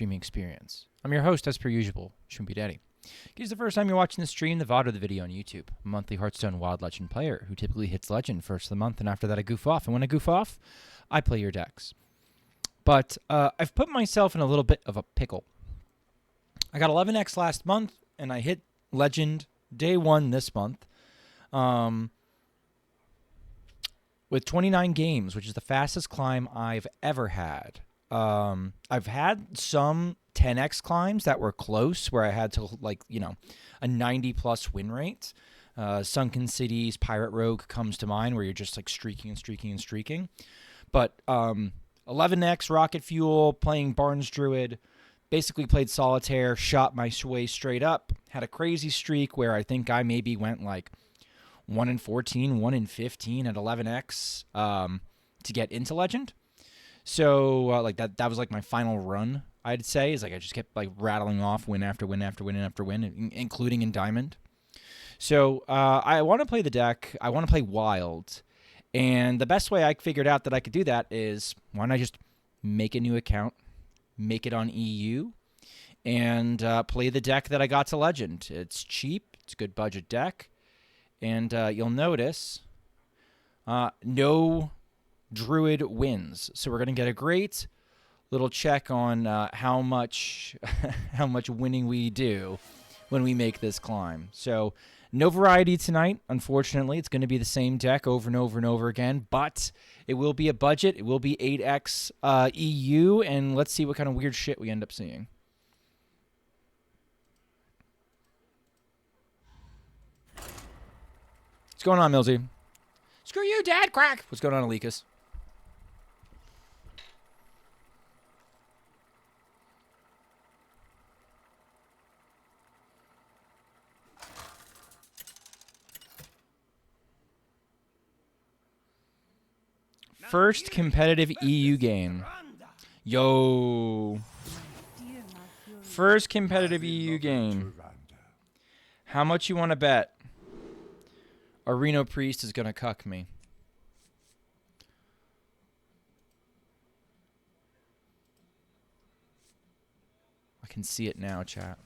streaming experience. I'm your host, as per usual, Shrimpy Daddy. If it's the first time you're watching the stream, the VOD or the video on YouTube, I'm a monthly Hearthstone Wild Legend player who typically hits Legend first of the month, and after that I goof off. And when I goof off, I play your decks. But I've put myself in a little bit of a pickle. I got 11x last month, and I hit Legend day one this month with 29 games, which is the fastest climb I've ever had. I've had some 10x climbs that were close, where I had to, like, you know, a 90+ win rate. Sunken Cities, Pirate Rogue comes to mind, where you're just like streaking and streaking and streaking. But 11x Rocket Fuel, playing Barnes Druid, basically played solitaire, shot my way straight up, had a crazy streak where I think I maybe went like 1-14, 1-15 at 11x to get into Legend. So like that was like my final run, I'd say. Is like I just kept like rattling off win after win after win after win, including in Diamond. So I want to play the deck. I want to play Wild. And the best way I figured out that I could do that is, why don't I just make a new account, make it on EU, and play the deck that I got to Legend. It's cheap. It's a good budget deck. And you'll notice no Druid wins. So we're going to get a great little check on how much how much winning we do when we make this climb. So no variety tonight, unfortunately. It's going to be the same deck over and over and over again, but it will be a budget. It will be 8x EU, and let's see what kind of weird shit we end up seeing. What's going on, Millsy? Screw you, Dad, crack! What's going on, Alikas? First competitive EU game. Yo. First competitive EU game. How much you want to bet? A Reno Priest is going to cuck me. I can see it now, chat.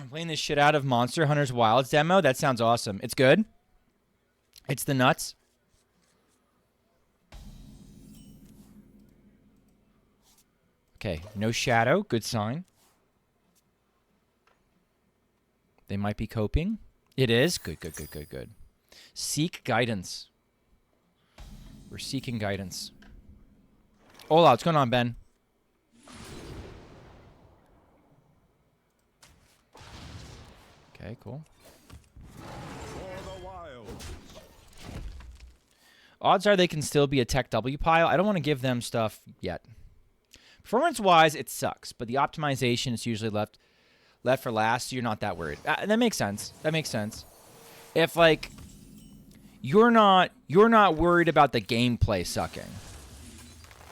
Playing this shit out of Monster Hunter's Wilds demo? That sounds awesome. It's good? It's the nuts. Okay, no shadow. Good sign. They might be coping. It is. Good, good, good, good, good. Seek guidance. We're seeking guidance. Hola, what's going on, Ben? Okay, cool. Odds are they can still be a Tech W pile. I don't want to give them stuff yet. Performance-wise, it sucks, but the optimization is usually left for last, so you're not that worried. That makes sense. That makes sense. If, like, you're not worried about the gameplay sucking,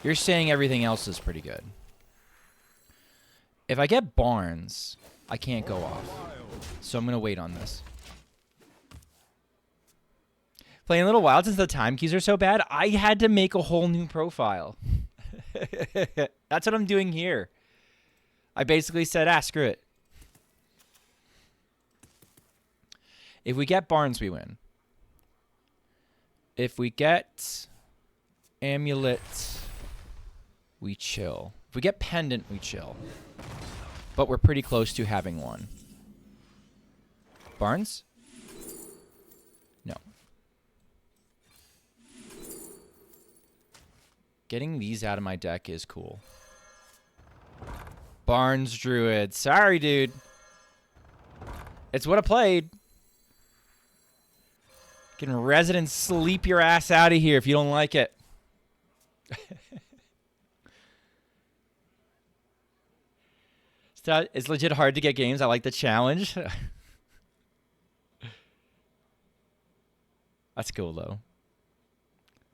you're saying everything else is pretty good. If I get Barnes, I can't go off, so I'm going to wait on this. Playing a little wild since the time keys are so bad, I had to make a whole new profile. That's what I'm doing here. I basically said, screw it. If we get Barnes, we win. If we get Amulet, we chill. If we get Pendant, we chill. But we're pretty close to having one. Barnes? No. Getting these out of my deck is cool. Barnes Druid. Sorry, dude. It's what I played. Can resident sleep your ass out of here if you don't like it. It's legit hard to get games. I like the challenge. That's cool, though.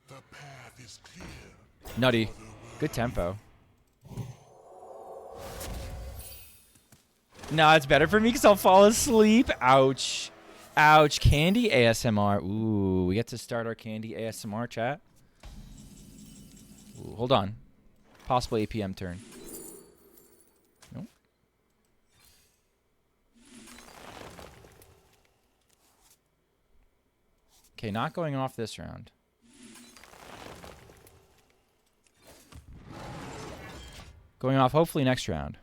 The path is clear. Nutty. Good tempo. No, it's better for me because I'll fall asleep. Ouch. Ouch. Candy ASMR. Ooh, we get to start our Candy ASMR chat. Ooh, hold on. Possible APM turn. Nope. Okay, not going off this round. Going off hopefully next round.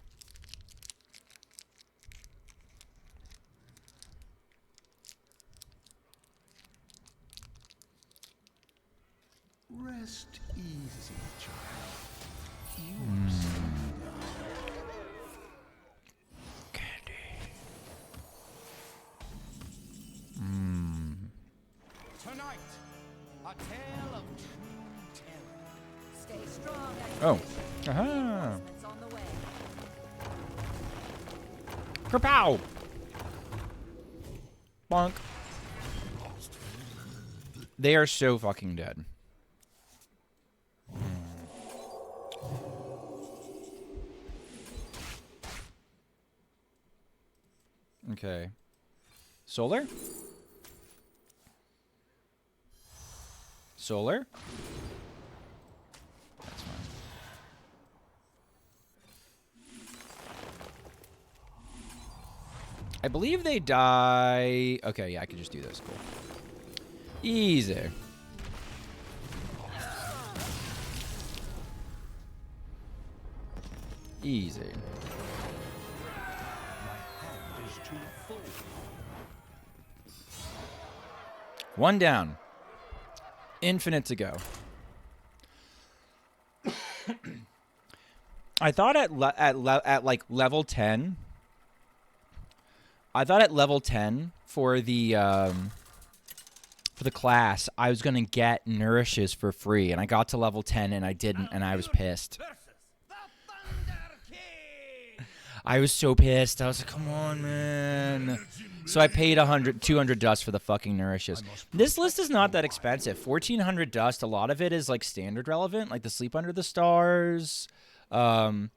Rest easy, child. Candy. Tonight, a tale of true terror. Stay strong. Oh. Aha. Reinforcements on the way. Kerpow! Bonk. They are so fucking dead. Okay. Solar? Solar? That's fine. I believe they die... Okay, yeah, I can just do this. Cool. Easy. Easy. One down. Infinite to go. I thought at like level 10. I thought at level 10 for the class I was gonna get Nourishes for free, and I got to level 10 and I didn't, and I was pissed. I was so pissed. I was like, come on, man. So I paid 200 dust for the fucking Nourishes. This list is not that expensive. 1,400 dust. A lot of it is like standard relevant, like the Sleep Under the Stars, you know,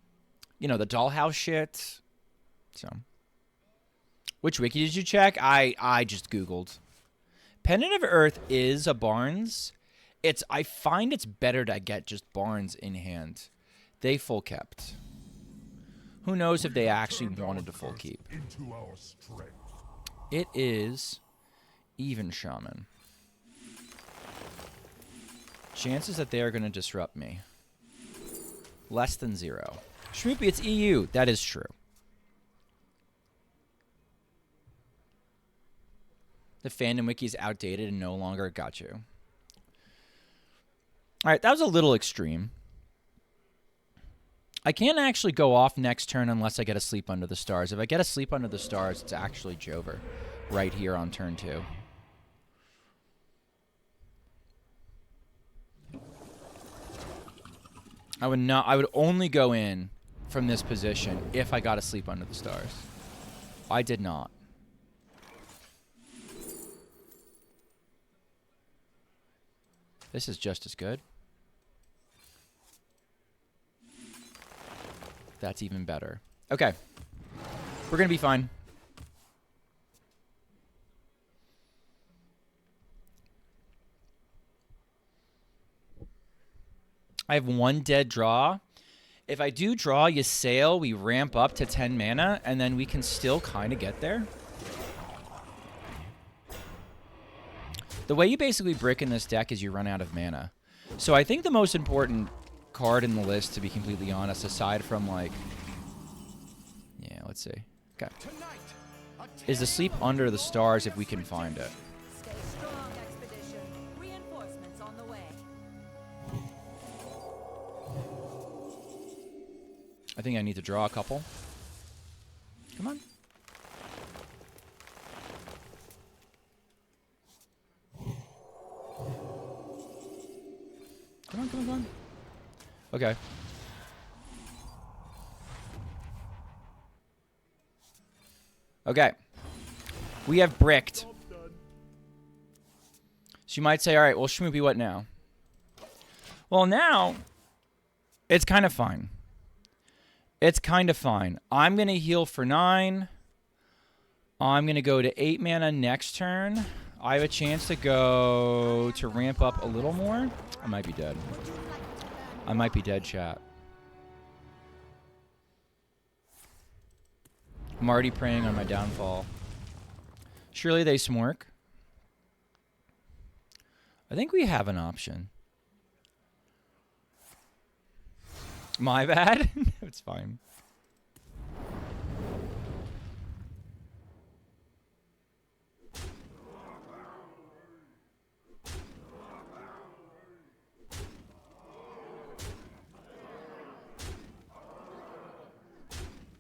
the Dollhouse shit. So, which wiki did you check? I just Googled. Pendant of Earth is a Barnes. I find it's better to get just Barnes in hand. They full kept. Who knows if they actually wanted to full keep. Into our strength. It is even Shaman. Chances that they are going to disrupt me. Less than 0. Shmoopy, it's EU. That is true. The fandom wiki is outdated and no longer got you. Alright, that was a little extreme. I can't actually go off next turn unless I get a Sleep Under the Stars. If I get a Sleep Under the Stars, it's actually Jover right here on turn 2. I would only go in from this position if I got a Sleep Under the Stars. I did not. This is just as good. That's even better. Okay. We're going to be fine. I have 1 dead draw. If I do draw Ysiel, we ramp up to 10 mana, and then we can still kind of get there. The way you basically brick in this deck is you run out of mana. So I think the most important card in the list, to be completely honest, aside from like, yeah, let's see, okay, is the Sleep Under the Stars if we can find it. Stay strong, expedition. Reinforcements on the way. I think I need to draw a couple. Come on. Come on, come on, come on. Okay. Okay. We have bricked. So you might say, all right, well, Shmoopy, what now? Well, now, it's kind of fine. It's kind of fine. I'm going to heal for 9. I'm going to go to 8 mana next turn. I have a chance to go to ramp up a little more. I might be dead. I might be dead, chat. I'm already preying on my downfall. Surely they smork. I think we have an option. My bad. It's fine.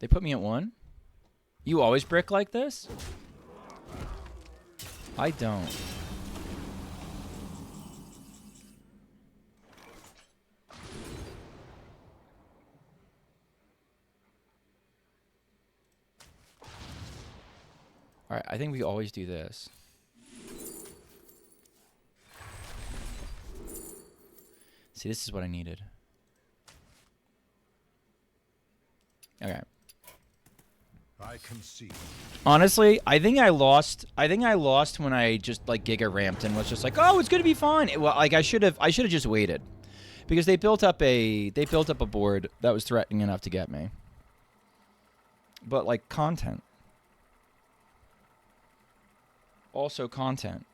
They put me at 1. You always brick like this? I don't. Alright, I think we always do this. See, this is what I needed. Okay. I concede. Honestly, I think I lost when I just like Giga ramped and was just like, "Oh, it's going to be fine." Well, like I should have just waited. Because they built up a board that was threatening enough to get me. But like content. Also content.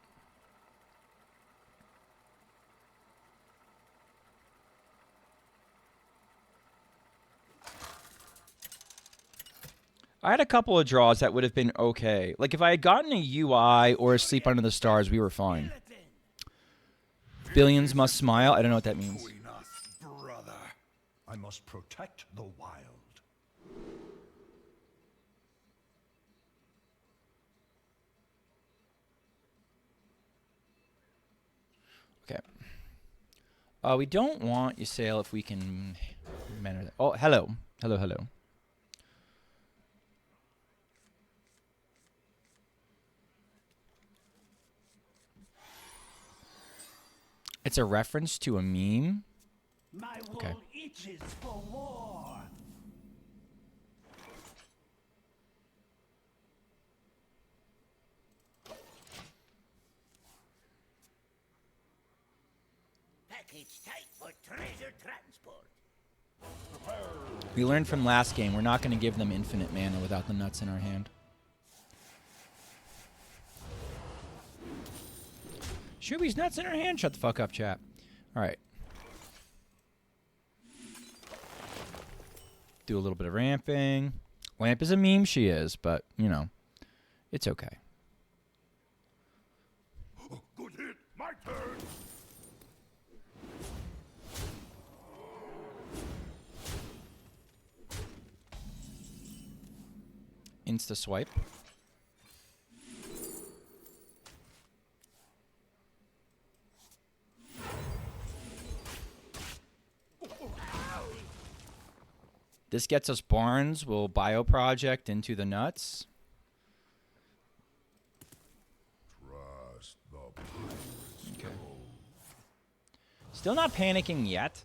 I had a couple of draws that would have been okay. Like if I had gotten a UI or a Sleep Under the Stars, we were fine. Billions must smile. I don't know what that means. Enough, brother. I must protect the wild. Okay. We don't want Ysiel if we can manage that. Oh, hello. Hello, hello. It's a reference to a meme. My Okay. world itches for war. Package tight for treasure transport. We learned from last game, we're not going to give them infinite mana without the nuts in our hand. Shuby's nuts in her hand. Shut the fuck up, chat. All right. Do a little bit of ramping. Lamp is a meme, she is, but, you know, it's okay. Good hit. My turn. Insta swipe. This gets us Barnes. We'll bioproject into the nuts. Trust the pirate's Okay. Still not panicking yet.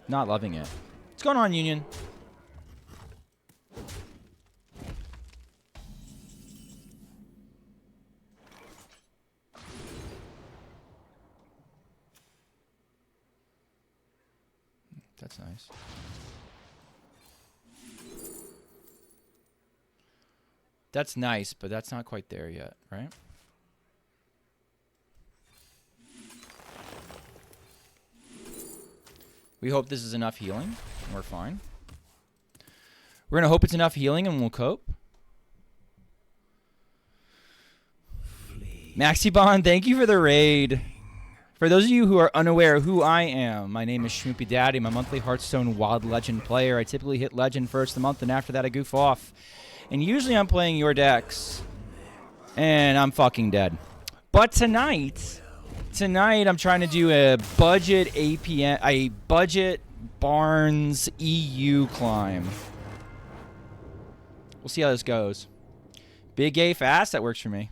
Not loving it. What's going on, Union? That's nice. That's nice, but that's not quite there yet, right? We hope this is enough healing, and we're fine. We're going to hope it's enough healing, and we'll cope. Maxibon, thank you for the raid. For those of you who are unaware who I am, my name is Schmoopy Daddy. I'm a monthly Hearthstone Wild Legend player. I typically hit Legend first of the month, and after that I goof off. And usually I'm playing your decks, and I'm fucking dead. But tonight I'm trying to do a budget APN, a budget Barnes EU climb. We'll see how this goes. Big gay fast, that works for me.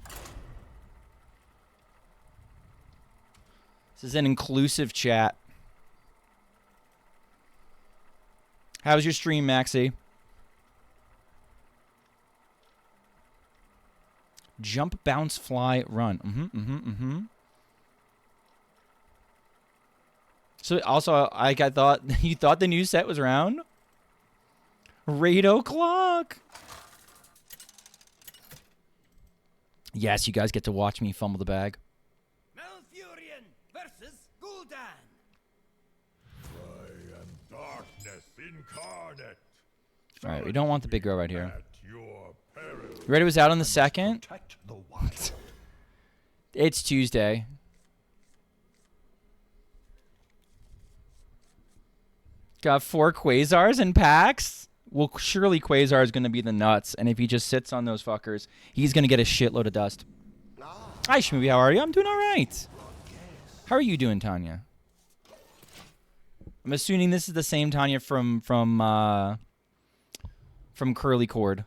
This is an inclusive chat. How's your stream, Maxie? Jump, bounce, fly, run. So also, I thought you thought the new set was around. Raid o'clock. Yes, you guys get to watch me fumble the bag. Malfurion versus Gul'dan. I am darkness incarnate. All right, we don't want the big girl right here. At your peril. You ready? Was out on the second. Protect the wild. It's Tuesday. Got 4 Quasars in packs. Well, surely Quasar is going to be the nuts, and if he just sits on those fuckers, he's going to get a shitload of dust. Hi, Shmovie. How are you? I'm doing all right. How are you doing, Tanya? I'm assuming this is the same Tanya from Curly Cord.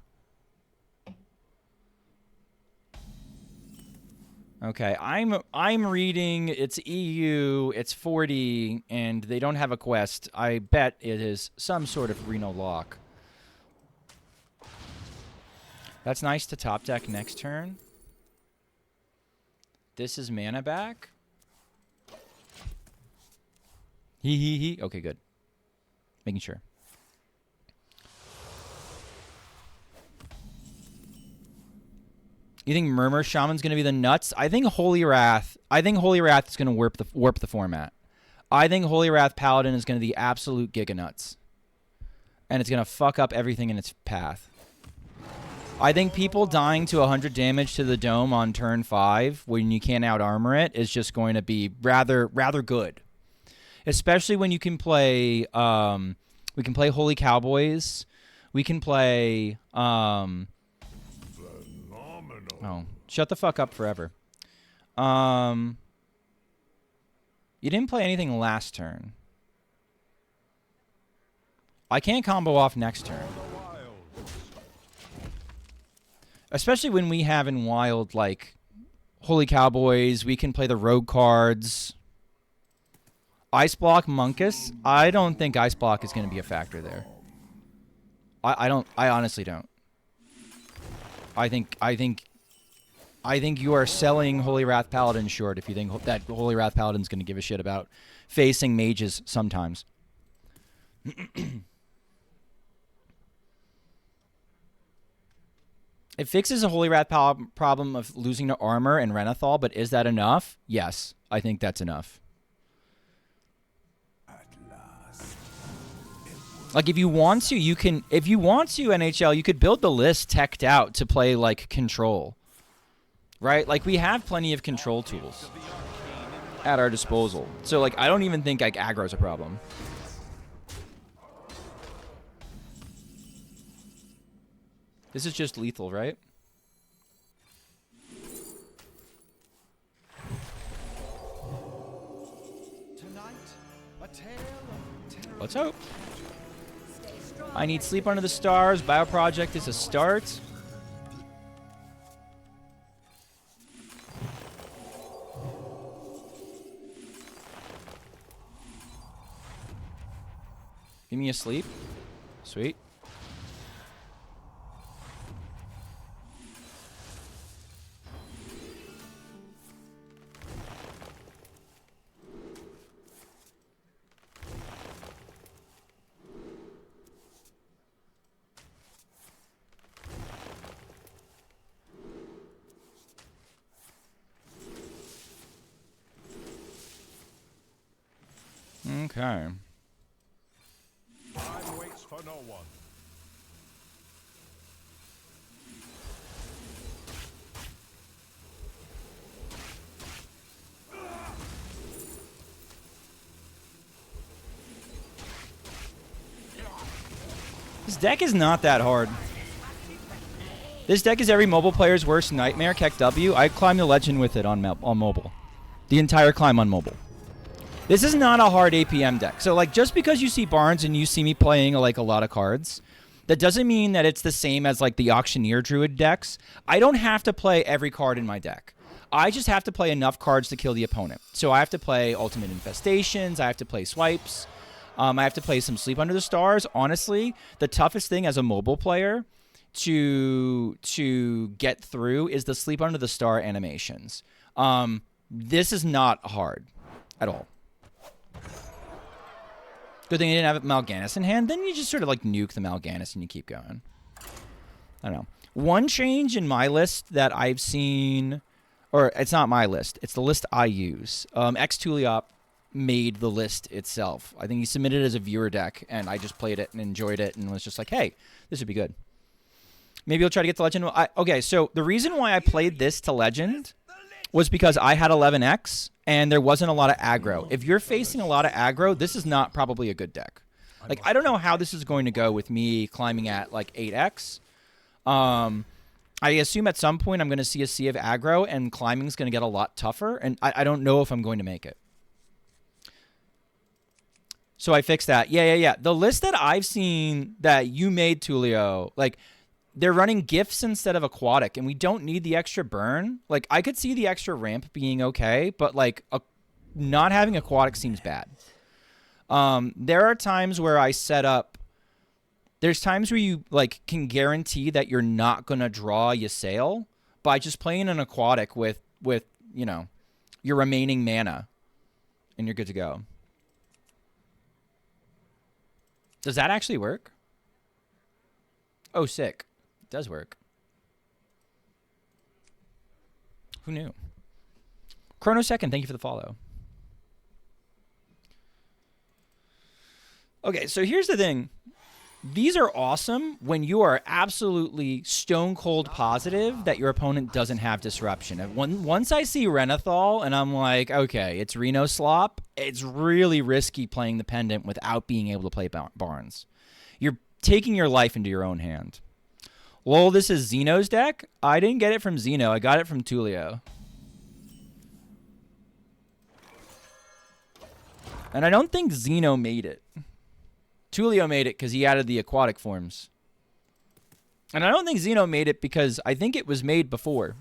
Okay, I'm reading. It's EU. It's 40, and they don't have a quest. I bet it is some sort of Reno lock. That's nice to top deck next turn. This is mana back. He. Okay, good. Making sure. You think Murmur Shaman's going to be the nuts? I think Holy Wrath. I think Holy Wrath is going to warp the format. I think Holy Wrath Paladin is going to be absolute giga nuts, and it's going to fuck up everything in its path. I think people dying to 100 damage to the dome on turn 5 when you can't out armor it is just going to be rather good, especially when you can play. We can play Holy Cowboys. We can play. Oh, shut the fuck up forever. You didn't play anything last turn. I can't combo off next turn. Especially when we have in Wild, like, Holy Cowboys. We can play the rogue cards. Ice Block Monkus. I don't think Ice Block is going to be a factor there. I honestly don't. I think you are selling Holy Wrath Paladin short if you think that Holy Wrath Paladin's going to give a shit about facing mages sometimes. It fixes a Holy Wrath problem of losing to armor and Renathal, but is that enough? Yes, I think that's enough. Like, if you want to, you can. If you want to, NHL, you could build the list teched out to play, like, control. Right? Like, we have plenty of control tools at our disposal. So, like, I don't even think, like, aggro's a problem. This is just lethal, right? Let's hope. I need Sleep Under the Stars. Bioproject is a start. Give me a sleep. Sweet. Okay. Time waits for no one. This deck is not that hard. This deck is every mobile player's worst nightmare. Keck W. I climb the legend with it on mobile. The entire climb on mobile. This is not a hard APM deck. So, like, just because you see Barnes and you see me playing, like, a lot of cards, that doesn't mean that it's the same as, like, the Auctioneer Druid decks. I don't have to play every card in my deck. I just have to play enough cards to kill the opponent. So I have to play Ultimate Infestations. I have to play Swipes. I have to play some Sleep Under the Stars. Honestly, the toughest thing as a mobile player to get through is the Sleep Under the Star animations. This is not hard at all. Good thing I didn't have Mal'Ganis in hand. Then you just sort of like nuke the Mal'Ganis and you keep going. I don't know. One change in my list that I've seen, or it's not my list, it's the list I use. Xtuliop made the list itself. I think he submitted it as a viewer deck, and I just played it and enjoyed it and was just like, hey, this would be good. Maybe I'll try to get to Legend. Okay, so the reason why I played this to Legend was because I had 11X, and there wasn't a lot of aggro. If you're facing a lot of aggro, this is not probably a good deck. Like, I don't know how this is going to go with me climbing at, like, 8X. I assume at some point I'm going to see a sea of aggro, and climbing's going to get a lot tougher, and I don't know if I'm going to make it. So I fixed that. Yeah. The list that I've seen that you made, Tulio, like, they're running gifts instead of aquatic, and we don't need the extra burn. Like, I could see the extra ramp being okay, but, like, not having aquatic seems bad. There are times where I set up... There's times where you, like, can guarantee that you're not going to draw Ysiel by just playing an aquatic with, you know, your remaining mana, and you're good to go. Does that actually work? Oh, sick. It does work. Who knew? Chronosecond, thank you for the follow. Okay, so here's the thing. These are awesome when you are absolutely stone cold positive that your opponent doesn't have disruption. And once I see Renathal and I'm like, okay, it's Reno Slop, it's really risky playing the Pendant without being able to play Barnes. You're taking your life into your own hand. Lol, this is Xeno's deck? I didn't get it from Xeno. I got it from Tulio. And I don't think Xeno made it. Tulio made it because he added the aquatic forms. And I don't think Xeno made it because I think it was made before.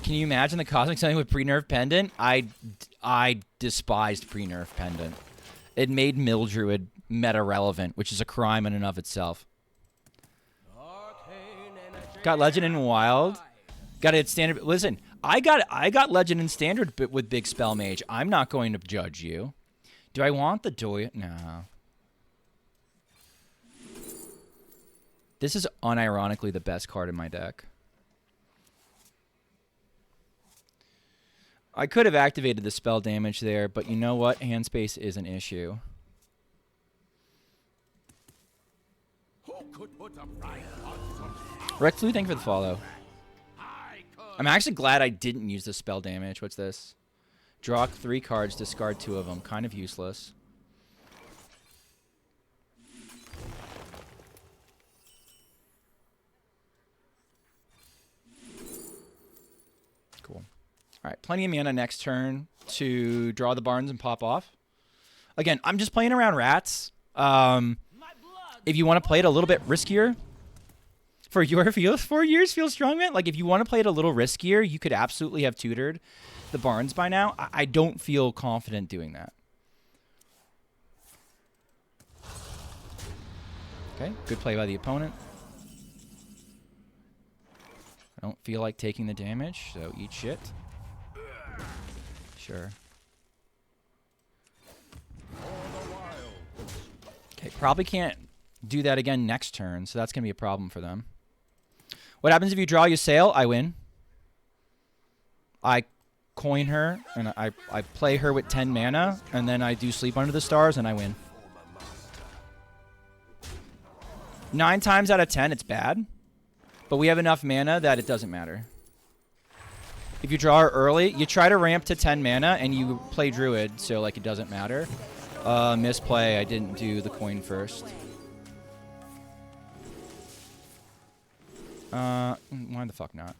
Can you imagine the Cosmic Something with pre-nerf Pendant? I despised pre-nerf Pendant. It made Mildruid meta-relevant, which is a crime in and of itself. Got Legend and Wild. Got it at Standard. Listen, I got Legend and Standard with Big Spell Mage. I'm not going to judge you. Do I want the Doya? No. This is unironically the best card in my deck. I could have activated the spell damage there, but you know what? Hand space is an issue. Rex Flu, thank you for the follow. I'm actually glad I didn't use the spell damage. What's this? Draw 3 cards, discard 2 of them. Kind of useless. Cool. All right, plenty of mana next turn to draw the Barnes and pop off. Again, I'm just playing around rats. If you want to play it a little bit riskier, for your 4 years feel strong, man. Like, if you want to play it a little riskier, you could absolutely have tutored the Barnes by now. I don't feel confident doing that. Okay, good play by the opponent. I don't feel like taking the damage, so eat shit. Sure. Okay, probably can't do that again next turn, so that's going to be a problem for them. What happens if you draw Ysiel? I win. I coin her, and I play her with 10 mana, and then I do Sleep Under the Stars, and I win. 9 times out of 10, it's bad. But we have enough mana that it doesn't matter. If you draw her early, you try to ramp to 10 mana, and you play Druid, so like it doesn't matter. Misplay, I didn't do the coin first. Why the fuck not?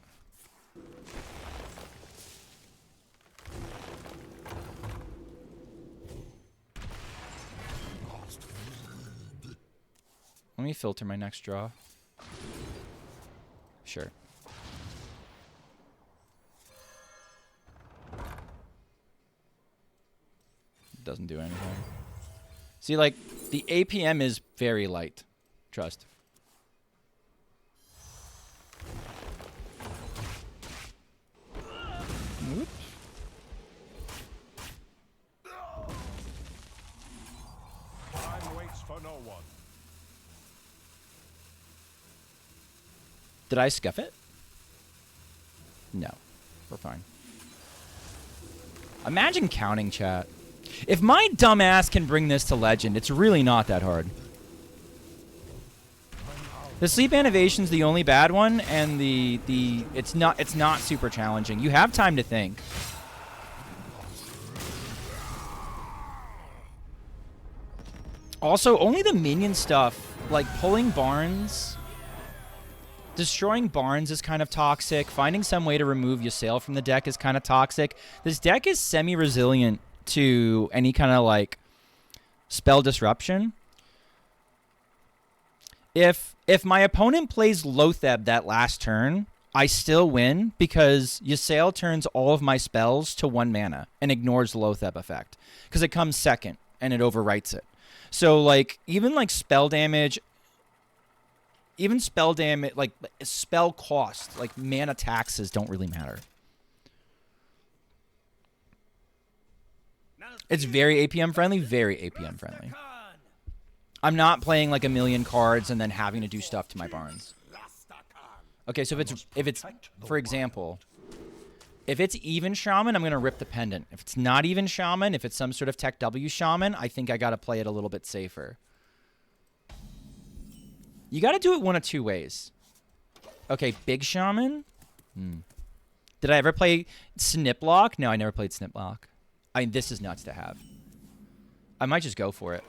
Let me filter my next draw. Sure. Doesn't do anything. See, like, the APM is very light. Trust. Oops. for no one. Did I scuff it? No. We're fine. Imagine counting, chat. If my dumbass can bring this to Legend, it's really not that hard. The Sleep Animation's the only bad one, and it's not super challenging. You have time to think. Also, only the minion stuff, like pulling Barnes, destroying Barnes is kind of toxic. Finding some way to remove Ysiel from the deck is kind of toxic. This deck is semi-resilient to any kind of like spell disruption. If my opponent plays Loatheb that last turn, I still win because Ysiel turns all of my spells to 1 mana and ignores the Loatheb effect because it comes second and it overwrites it. So like even like spell damage, like spell cost, like mana taxes don't really matter. It's very APM friendly, very APM friendly. I'm not playing like a million cards and then having to do stuff to my Barnes. Okay, so if it's for example, if it's even Shaman, I'm going to rip the Pendant. If it's not even Shaman, if it's some sort of Tech W Shaman, I think I got to play it a little bit safer. You got to do it one of two ways. Okay, Big Shaman. Did I ever play Sniplock? No, I never played Sniplock. I mean, this is nuts to have. I might just go for it.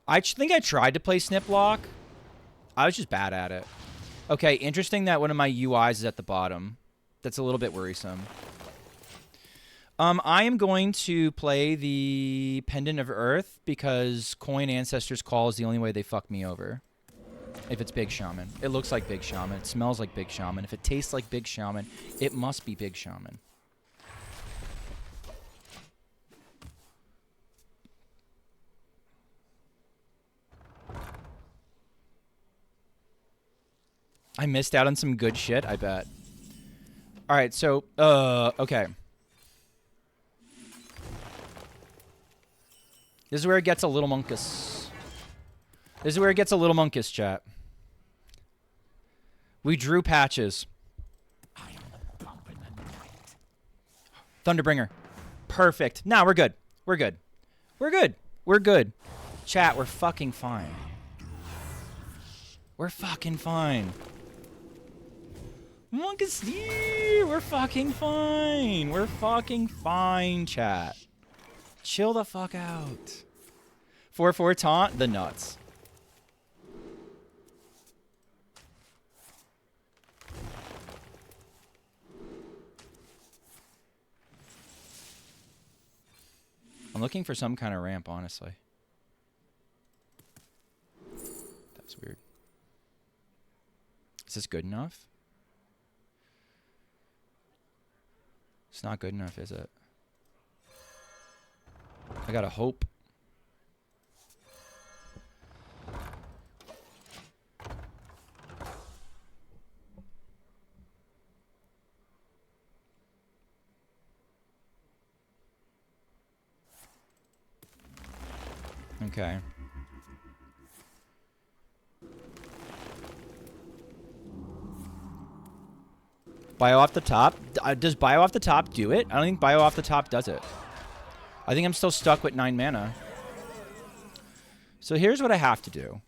I think I tried to play Sniplock. I was just bad at it. Okay, interesting that one of my UIs is at the bottom. That's a little bit worrisome. I am going to play the Pendant of Earth because Coin Ancestor's Call is the only way they fuck me over. If it's Big Shaman. It looks like Big Shaman. It smells like Big Shaman. If it tastes like Big Shaman, it must be Big Shaman. I missed out on some good shit, I bet. All right, so, okay. This is where it gets a little monkus. This is where it gets a little monkus, chat. We drew patches. Thunderbringer. Perfect. Now we're good. We're good. We're good. We're good. Chat, we're fucking fine. We're fucking fine. Monkus, we're fucking fine. We're fucking fine, chat. Chill the fuck out. 4/4 taunt, the nuts. I'm looking for some kind of ramp, honestly. That's weird. Is this good enough? It's not good enough, is it? I gotta hope. Okay. Bio off the top? Does bio off the top do it? I don't think bio off the top does it. I think I'm still stuck with 9 mana. So here's what I have to do.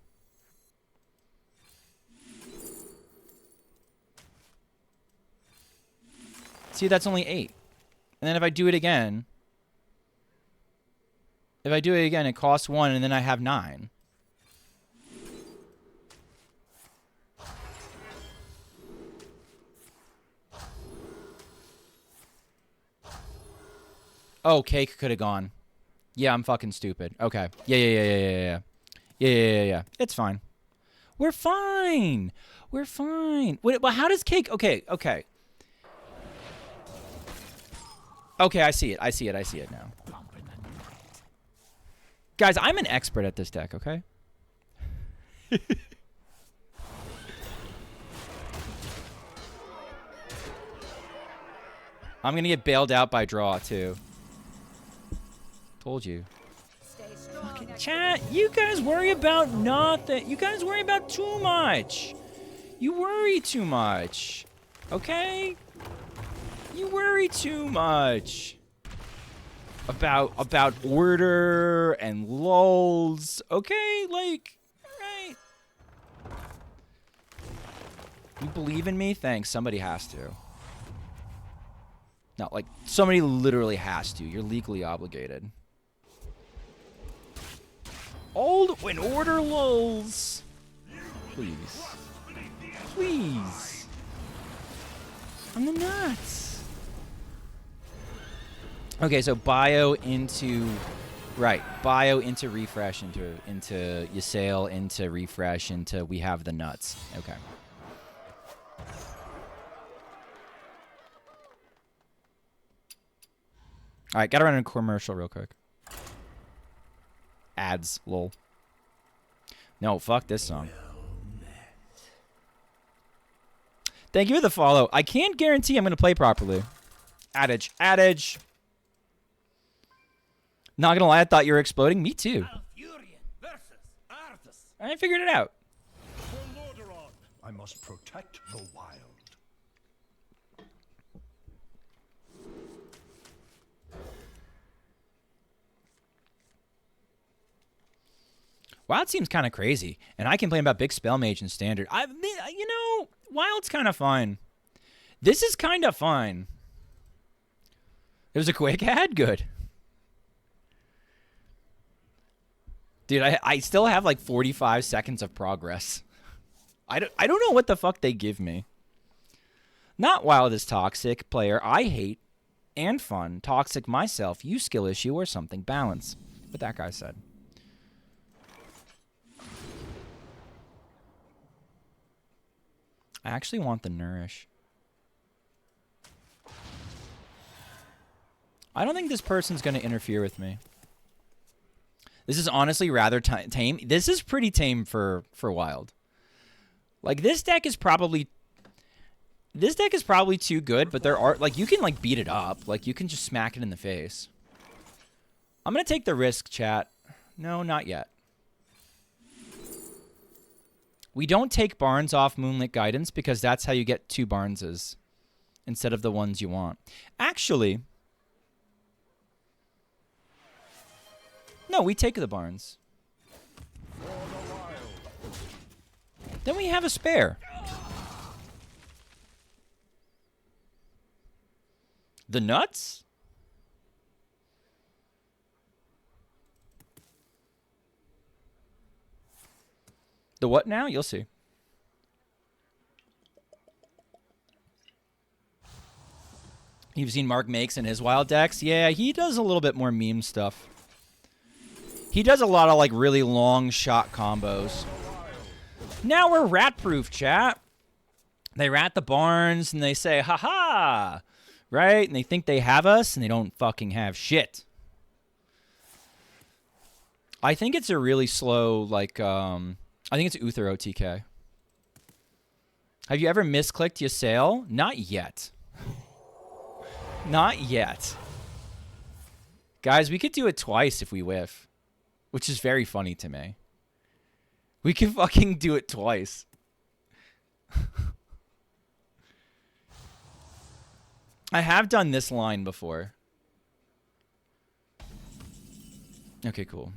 See, that's only 8. And then if I do it again... If I do it again, it costs 1, and then I have 9. Oh, cake could have gone. Yeah, I'm fucking stupid. Okay. Yeah. It's fine. We're fine. We're fine. Wait, well, how does cake... Okay. Okay, I see it now. Guys, I'm an expert at this deck, okay? I'm going to get bailed out by draw, too. Told you. Stay strong. Fucking chat, you guys worry about nothing. You guys worry about too much. You worry too much. Okay? You worry too much. About order and lulls. Okay? Like, alright. You believe in me? Thanks. Somebody has to. No, like, somebody literally has to. You're legally obligated. Old when order lulls. Please. Please. On the nuts. Okay, so bio into... Right. Bio into refresh, into Ysiel, into refresh, into we have the nuts. Okay. Alright, gotta run a commercial real quick. Ads, lol. No, fuck this song. Thank you for the follow. I can't guarantee I'm going to play properly. Adage. Adage. Not going to lie, I thought you were exploding. Me too. I figured it out. I must protect the wild. Wild seems kind of crazy, and I complain about big spell mage and standard. You know, Wild's kind of fine. This is kind of fine. There's a quick ad, good. Dude, I still have like 45 seconds of progress. I don't know what the fuck they give me. Not Wild is toxic, player. I hate and fun. Toxic myself. You skill issue or something. Balance. What that guy said. I actually want the Nourish. I don't think this person's going to interfere with me. This is honestly rather tame. This is pretty tame for Wild. Like, this deck is probably too good, but there are, like, you can, like, beat it up. Like, you can just smack it in the face. I'm going to take the risk, chat. No, not yet. We don't take Barnes off Moonlit Guidance because that's how you get 2 Barneses instead of the ones you want. Actually, no, we take the Barnes. Then we have a spare. The nuts? The what now? You'll see. You've seen Mark makes in his wild decks? Yeah, he does a little bit more meme stuff. He does a lot of, like, really long shot combos. Now we're rat-proof, chat. They rat the barns, and they say, ha-ha! Right? And they think they have us, and they don't fucking have shit. I think it's a really slow, like, I think it's Uther OTK. Have you ever misclicked Ysiel? Not yet. Not yet. Guys, we could do it twice if we whiff. Which is very funny to me. We can fucking do it twice. I have done this line before. Okay, cool.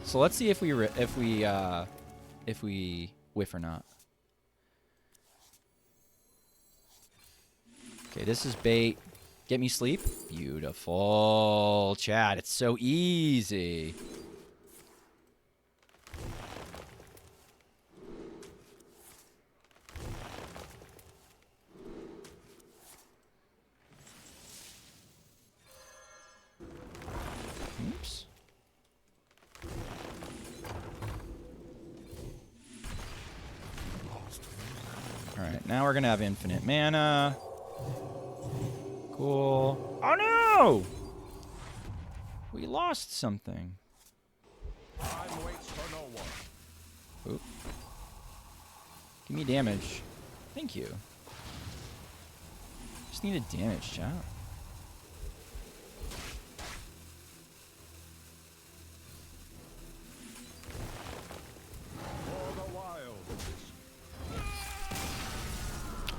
So let's see if we whiff or not. Okay, this is bait. Get me sleep. Beautiful, chat. It's so easy. Oops. All right, now we're gonna have infinite mana. Cool. Oh no! We lost something. Time waits for no one. Oop. Give me damage. Thank you. Just needed damage, chat.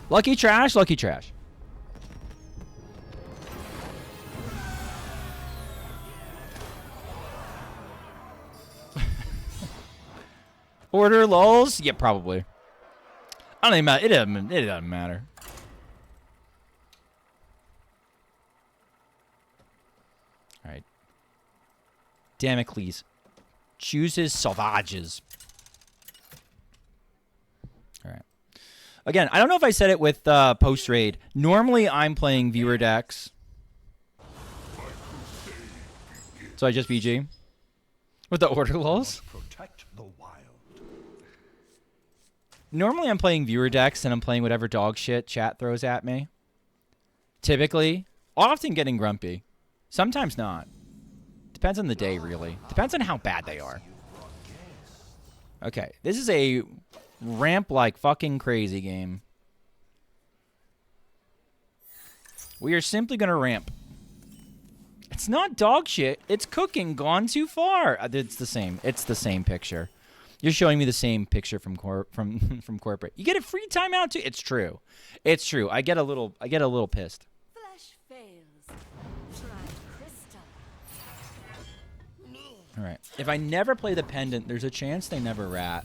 Lucky trash, lucky trash. Order lulls? Yeah, probably. I don't even matter. It doesn't matter. All right. Damocles chooses Sauvages. All right. Again, I don't know if I said it with post raid. Normally, I'm playing viewer decks. So I just VG with the order lulls. Protect the wild. Normally, I'm playing viewer decks and I'm playing whatever dog shit chat throws at me. Typically, often getting grumpy. Sometimes not. Depends on the day, really. Depends on how bad they are. Okay, this is a ramp like fucking crazy game. We are simply going to ramp. It's not dog shit. It's cooking gone too far. It's the same. It's the same picture. You're showing me the same picture from from corporate. You get a free timeout too. It's true. It's true. I get a little pissed. Flesh fails. Try crystal. All right. If I never play the pendant, there's a chance they never rat.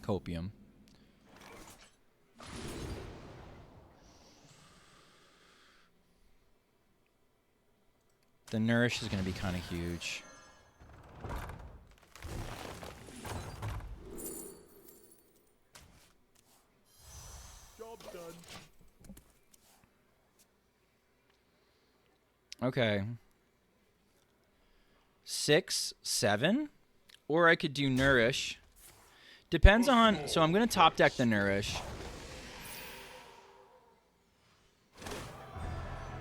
Copium. The Nourish is going to be kind of huge. Job done. Okay. 6, 7. Or I could do Nourish. Depends on... So I'm going to top deck the Nourish.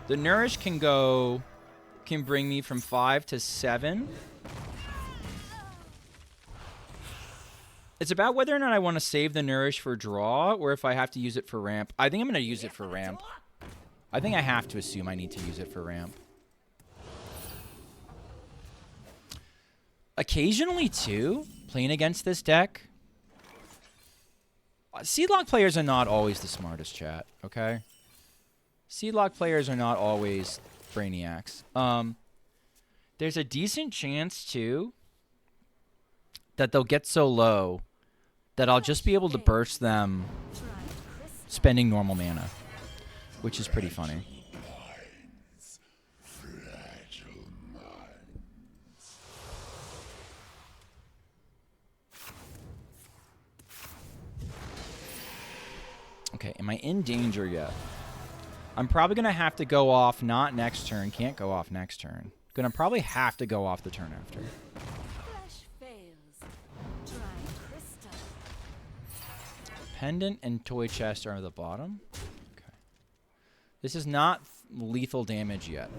The Nourish can go... Can bring me from 5 to 7. It's about whether or not I want to save the Nourish for draw or if I have to use it for ramp. I think I'm going to use it for ramp. I think I have to assume I need to use it for ramp. Occasionally, too, playing against this deck. Seedlock players are not always the smartest, chat, okay? Seedlock players are not always brainiacs. There's a decent chance, too, that they'll get so low that I'll just be able to burst them spending normal mana, which is pretty funny. Okay, am I in danger yet? I'm probably going to have to go off not next turn. Can't go off next turn. Going to probably have to go off the turn after. Flesh fails. Try crystal. Pendant and Toy Chest are at the bottom. Okay. This is not lethal damage yet.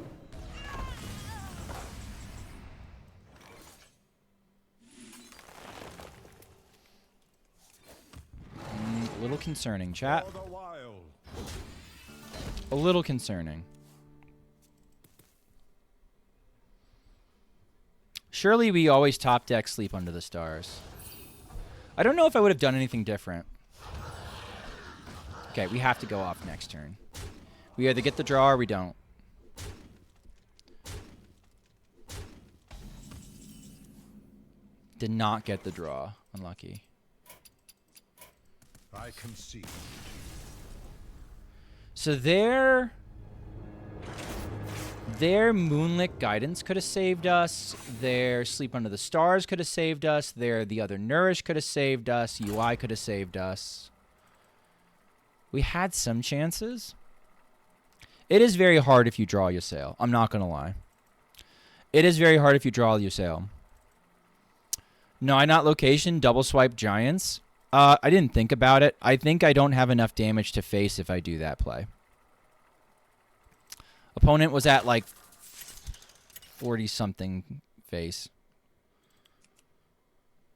A little concerning, chat. A little concerning. Surely we always top deck Sleep Under the Stars. I don't know if I would have done anything different. Okay, we have to go off next turn. We either get the draw or we don't. Did not get the draw. Unlucky. I concede. So their Moonlit Guidance could have saved us. Their Sleep Under the Stars could have saved us. The other Nourish could have saved us. UI could have saved us. We had some chances. It is very hard if you draw Ysiel. I'm not going to lie. It is very hard if you draw Ysiel. No, I not location, double swipe Giants. I didn't think about it. I think I don't have enough damage to face if I do that play. Opponent was at like 40-something face.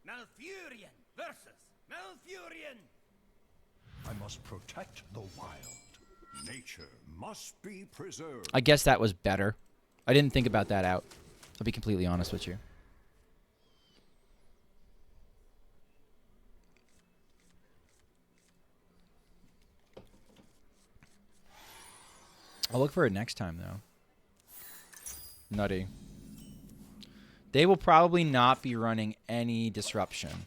Malfurion versus Malfurion. I must protect the wild. Nature must be preserved. I guess that was better. I didn't think about that out. I'll be completely honest with you. I'll look for it next time, though. Nutty. They will probably not be running any disruption.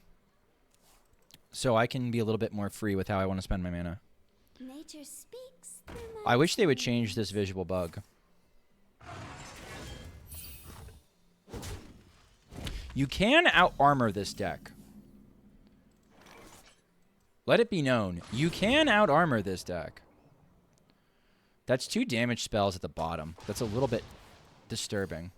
So I can be a little bit more free with how I want to spend my mana. Nature speaks through I wish they would change this visual bug. You can out-armor this deck. Let it be known. You can out-armor this deck. That's 2 damage spells at the bottom. That's a little bit disturbing.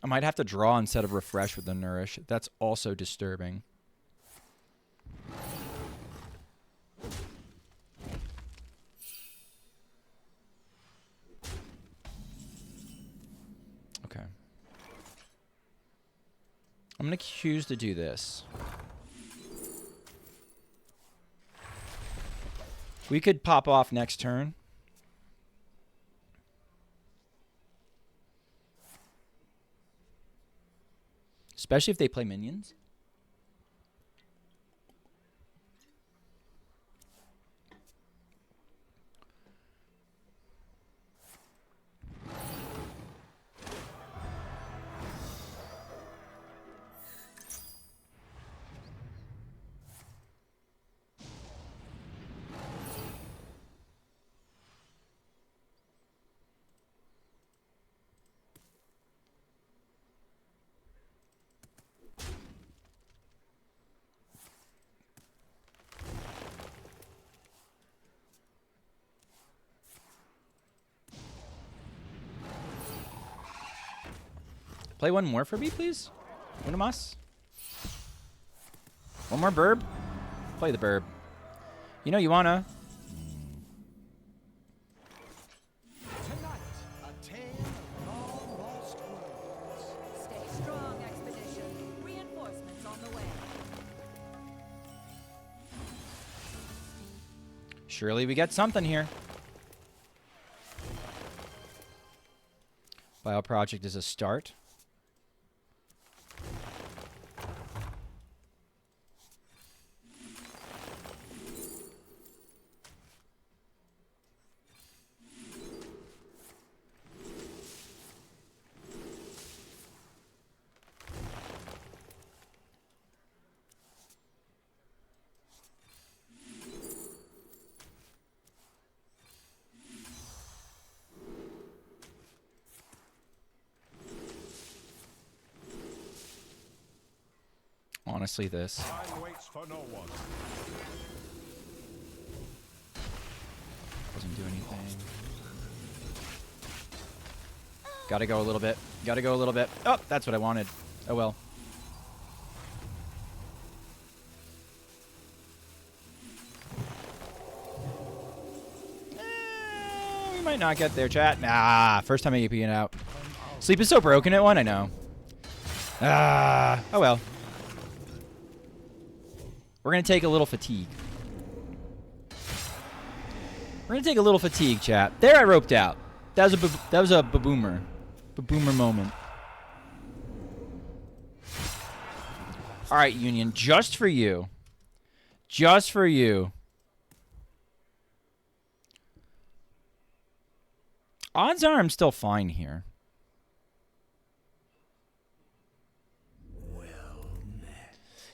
I might have to draw instead of refresh with the Nourish. That's also disturbing. Okay. I'm going to choose to do this. We could pop off next turn. Especially if they play minions. Play one more for me, please. One of us. One more burb. Play the burb. You know you wanna. Tonight, a tale of long-lost worlds. Stay strong, Expedition. Reinforcements on the way. Surely we get something here. Bio Project is a start. Honestly, this. Time waits for no one. Doesn't do anything. Gotta go a little bit. Gotta go a little bit. Oh, that's what I wanted. Oh well. We might not get there, chat. Nah, first time APing out. Sleep is so broken at one, I know. Oh well. We're gonna take a little fatigue. We're gonna take a little fatigue, chat. There, I roped out. That was a baboomer moment. All right, Union, just for you. Just for you. Odds are I'm still fine here.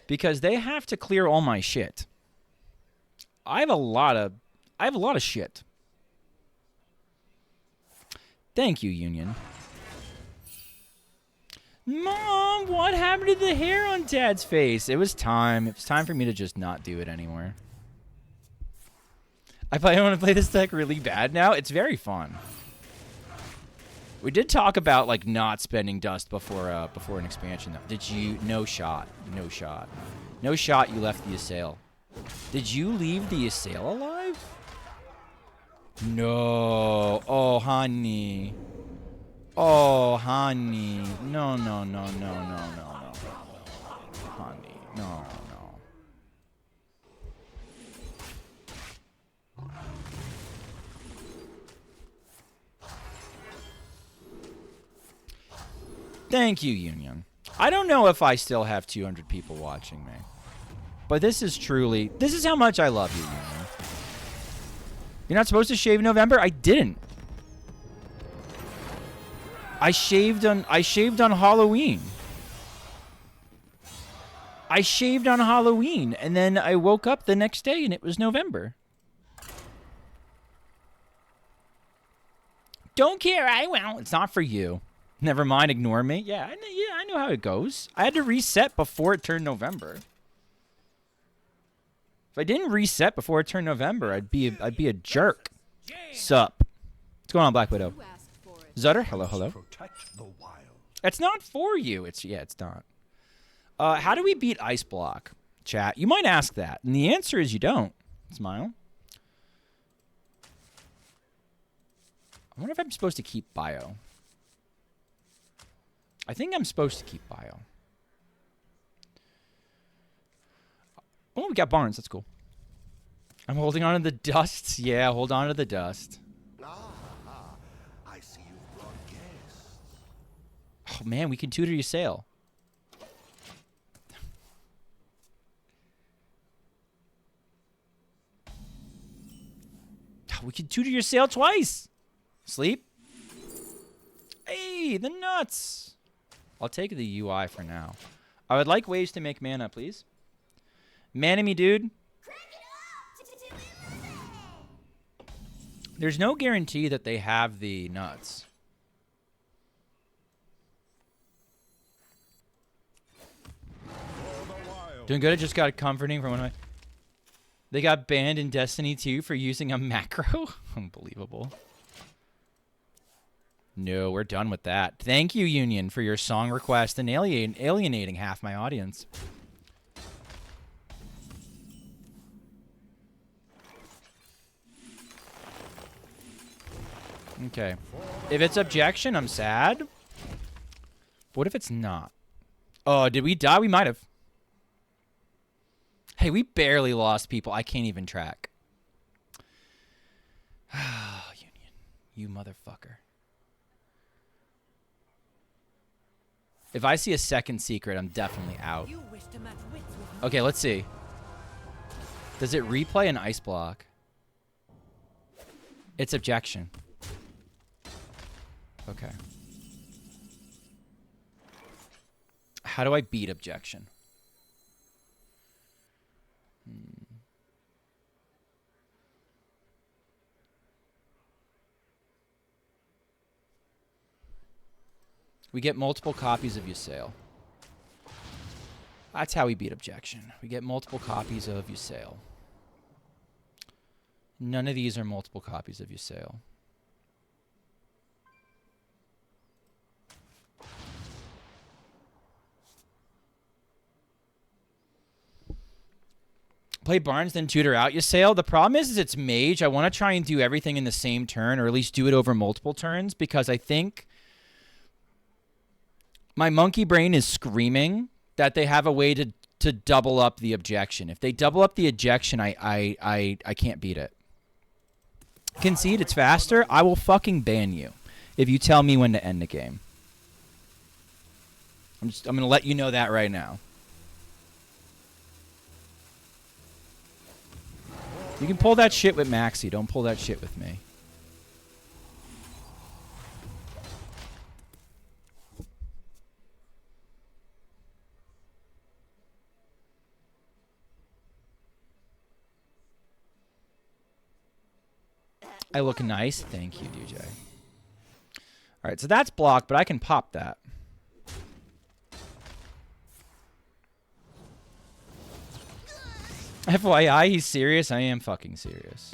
Because they have to clear all my shit. I have a lot of shit. Thank you, Union. Mom, what happened to the hair on Dad's face? It was time. It was time for me to just not do it anymore. I probably want to play this deck really bad now. It's very fun. We did talk about like not spending dust before an expansion though. Did you? No shot. No shot. No shot. You left the Ysiel. Did you leave the Ysiel alive? No. Oh, honey. Oh, honey. No, no, no, no, no, no, no. Honey. No, no. Thank you, Union. I don't know if I still have 200 people watching me. But this is truly... This is how much I love you, Union. You're not supposed to shave in November? I didn't. I shaved on Halloween. I shaved on Halloween, and then I woke up the next day and it was November. Don't care, I won't. It's not for you. Never mind, ignore me. Yeah, I know how it goes. I had to reset before it turned November. If I didn't reset before it turned November, I'd be a jerk. Sup? What's going on, Black Widow? Zutter, hello, hello. Protect the wild. It's not for you. It's not. How do we beat Ice Block? Chat. You might ask that, and the answer is you don't. Smile. I wonder if I'm supposed to keep bio. I think I'm supposed to keep bio. Oh, we got Barnes. That's cool. I'm holding on to the dust. Yeah, hold on to the dust. I see you've brought guests. Oh, man, we can tutor Ysiel. We can tutor Ysiel twice. Sleep. Hey, the nuts. I'll take the UI for now. I would like ways to make mana, please. Mana me, dude. There's no guarantee that they have the nuts. Doing good. I just got comforting from when I... They got banned in Destiny 2 for using a macro? Unbelievable. No, we're done with that. Thank you, Union, for your song request and alienating half my audience. Okay. If it's objection, I'm sad. What if it's not? Oh, did we die? We might have. Hey, we barely lost people. I can't even track. Union. You motherfucker. If I see a second secret, I'm definitely out. Okay, let's see. Does it replay an ice block? It's objection. Okay. How do I beat objection? We get multiple copies of Ysiel. That's how we beat objection. We get multiple copies of Ysiel. None of these are multiple copies of Ysiel. Play Barnes, then tutor out Ysiel. The problem is it's mage. I want to try and do everything in the same turn, or at least do it over multiple turns, because I think my monkey brain is screaming that they have a way to double up the objection. If they double up the objection, I can't beat it. Concede it's faster. I will fucking ban you if you tell me when to end the game. I'm gonna let you know that right now. You can pull that shit with Maxi. Don't pull that shit with me. I look nice. Thank you, DJ. All right, so that's blocked, but I can pop that. FYI, he's serious. I am fucking serious.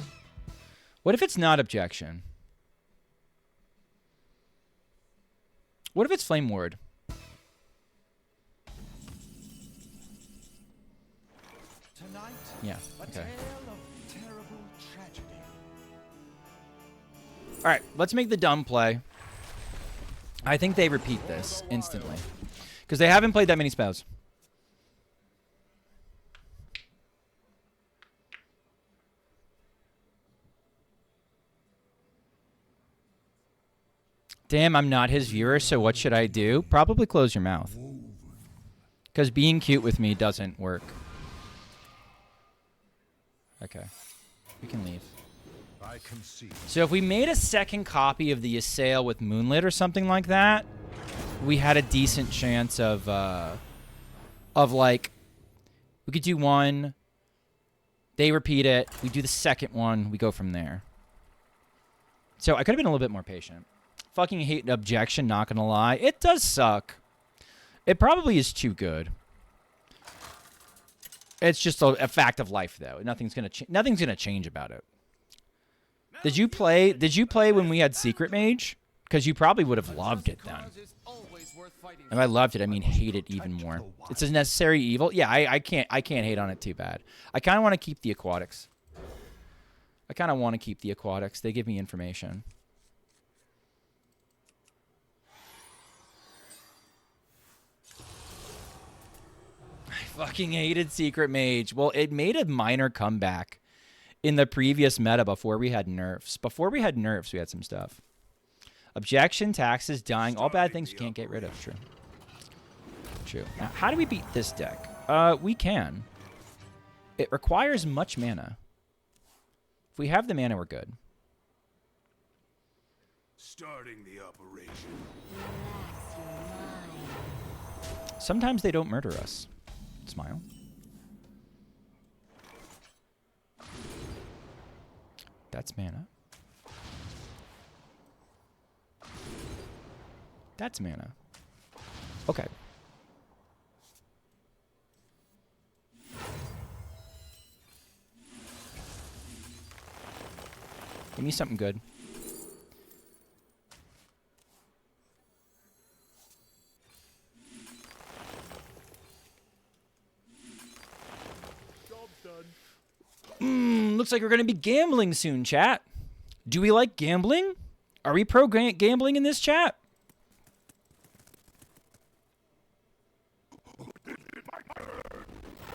What if it's not objection? What if it's Flame Ward? Tonight, Yeah, a okay. tale of terrible tragedy. All right, let's make the dumb play. I think they repeat this instantly because they haven't played that many spells. Damn, I'm not his viewer, so what should I do? Probably close your mouth. Because being cute with me doesn't work. Okay. We can leave. I concede. So if we made a second copy of the Ysiel with Moonlit or something like that, we had a decent chance of like, we could do one, they repeat it, we do the second one, we go from there. So I could have been a little bit more patient. Fucking hate objection, not gonna lie. It does suck. It probably is too good. It's just a fact of life, though. Nothing's gonna change about it. Did you play when we had Secret Mage? Because you probably would have loved it then. If I loved it, I mean hate it even more. It's a necessary evil. Yeah, I can't hate on it too bad. I kind of want to keep the aquatics. They give me information. I fucking hated Secret Mage. Well, it made a minor comeback in the previous meta before we had nerfs. Before we had nerfs, we had some stuff. Objection, taxes, dying, all bad things we can't get rid of. True. True. Now, how do we beat this deck? We can. It requires much mana. If we have the mana, we're good. Starting the operation. Sometimes they don't murder us. Smile. That's mana. That's mana. Okay. Give me something good. Looks like we're going to be gambling soon, chat. Do we like gambling? Are we pro gambling in this chat?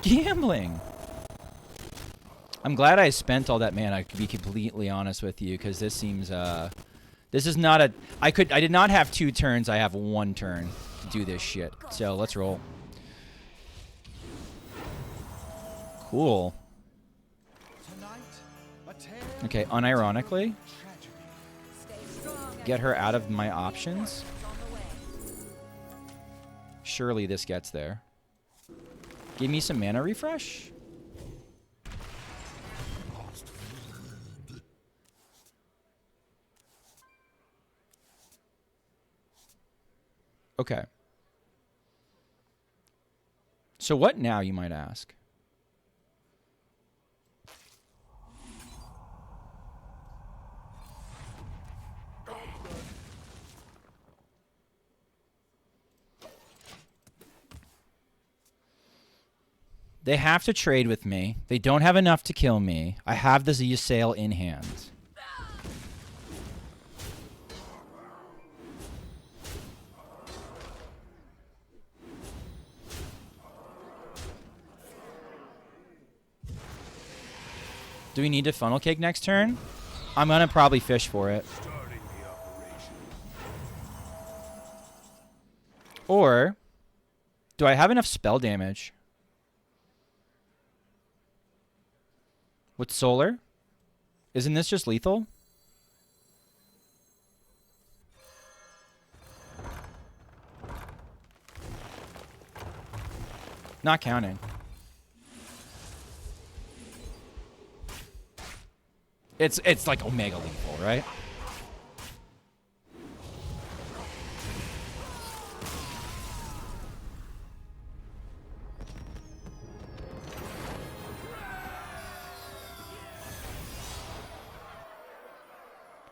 Gambling. I'm glad I spent all that mana, to be completely honest with you, because this seems, this is not a... I did not have 2 turns. I have 1 turn to do this shit. So, let's roll. Cool. Okay, unironically, get her out of my options. Surely this gets there. Give me some mana refresh. Okay. So what now, you might ask? They have to trade with me. They don't have enough to kill me. I have this Ysiel in hand. Do we need to funnel cake next turn? I'm gonna probably fish for it. Or do I have enough spell damage? With solar? Isn't this just lethal? Not counting. It's like Omega lethal, right?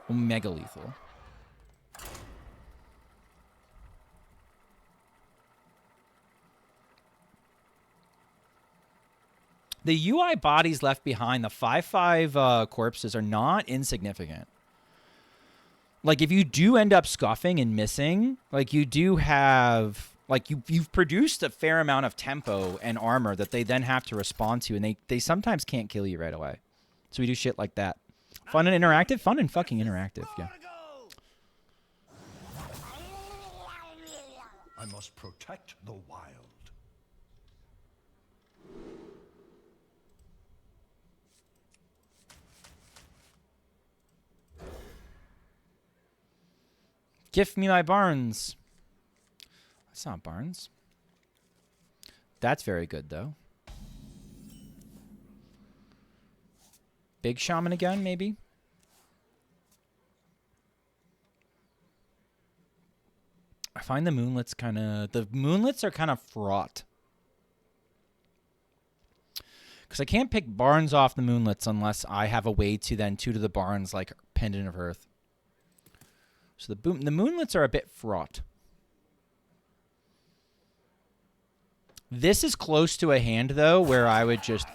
Omega lethal. The UI bodies left behind, the 5/5 corpses, are not insignificant. like if you do end up scuffing and missing, like you do have like you've produced a fair amount of tempo and armor that they then have to respond to, and they sometimes can't kill you right away. So we do shit like that. Fun and interactive? Fun and fucking interactive, yeah. I must protect the wild. Gift me my Barnes. That's not Barnes. That's very good, though. Big Shaman again, maybe? I find the Moonlits kind of... The Moonlits are kind of fraught. Because I can't pick Barnes off the Moonlits unless I have a way to then tutor the Barnes like Pendant of Earth. So the Moonlits are a bit fraught. This is close to a hand, though, where I would just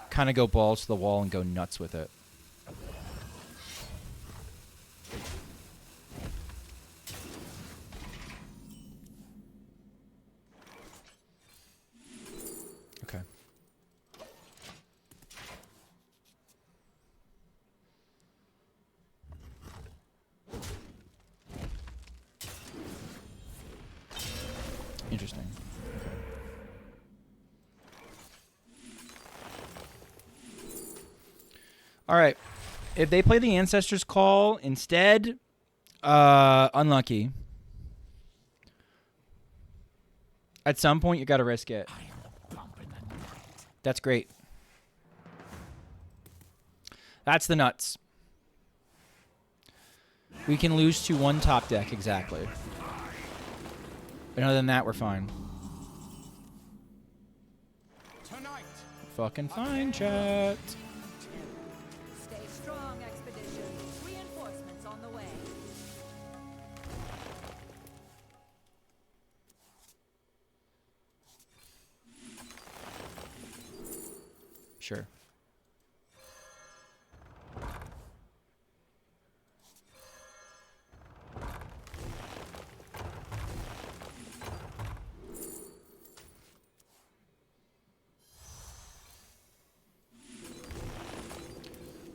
kind of go balls to the wall and go nuts with it. Okay. Interesting. All right. If they play the Ancestors' Call instead, unlucky. At some point, you got to risk it. That's great. That's the nuts. We can lose to one top deck, exactly. But other than that, we're fine. Tonight. Fucking fine, chat. Stay strong, Expedition. Reinforcements on the way. Sure.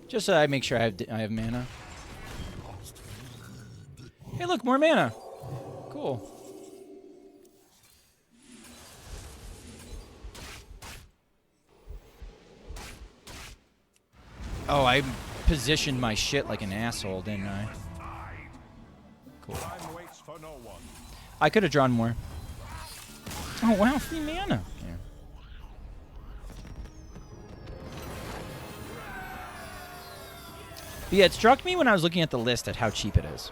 Just so I make sure I have mana. Hey, look, more mana. Cool. Oh, I positioned my shit like an asshole, didn't I? Cool. Time waits for no one. I could have drawn more. Oh, wow, free mana. Yeah. But yeah, it struck me when I was looking at the list at how cheap it is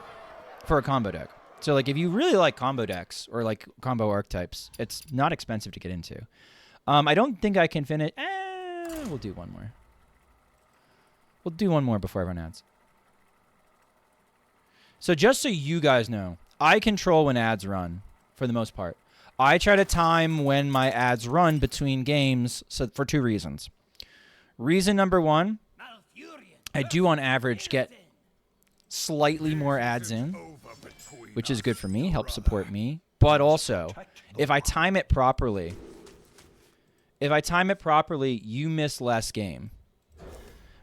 for a combo deck. So, like, if you really like combo decks or, like, combo archetypes, it's not expensive to get into. I don't think I can finish... we'll do one more. We'll do one more before everyone adds. So just so you guys know, I control when ads run, for the most part. I try to time when my ads run between games for two reasons. Reason number one, I do on average get slightly more ads in, which is good for me, helps support me. But also, if I time it properly, you miss less game.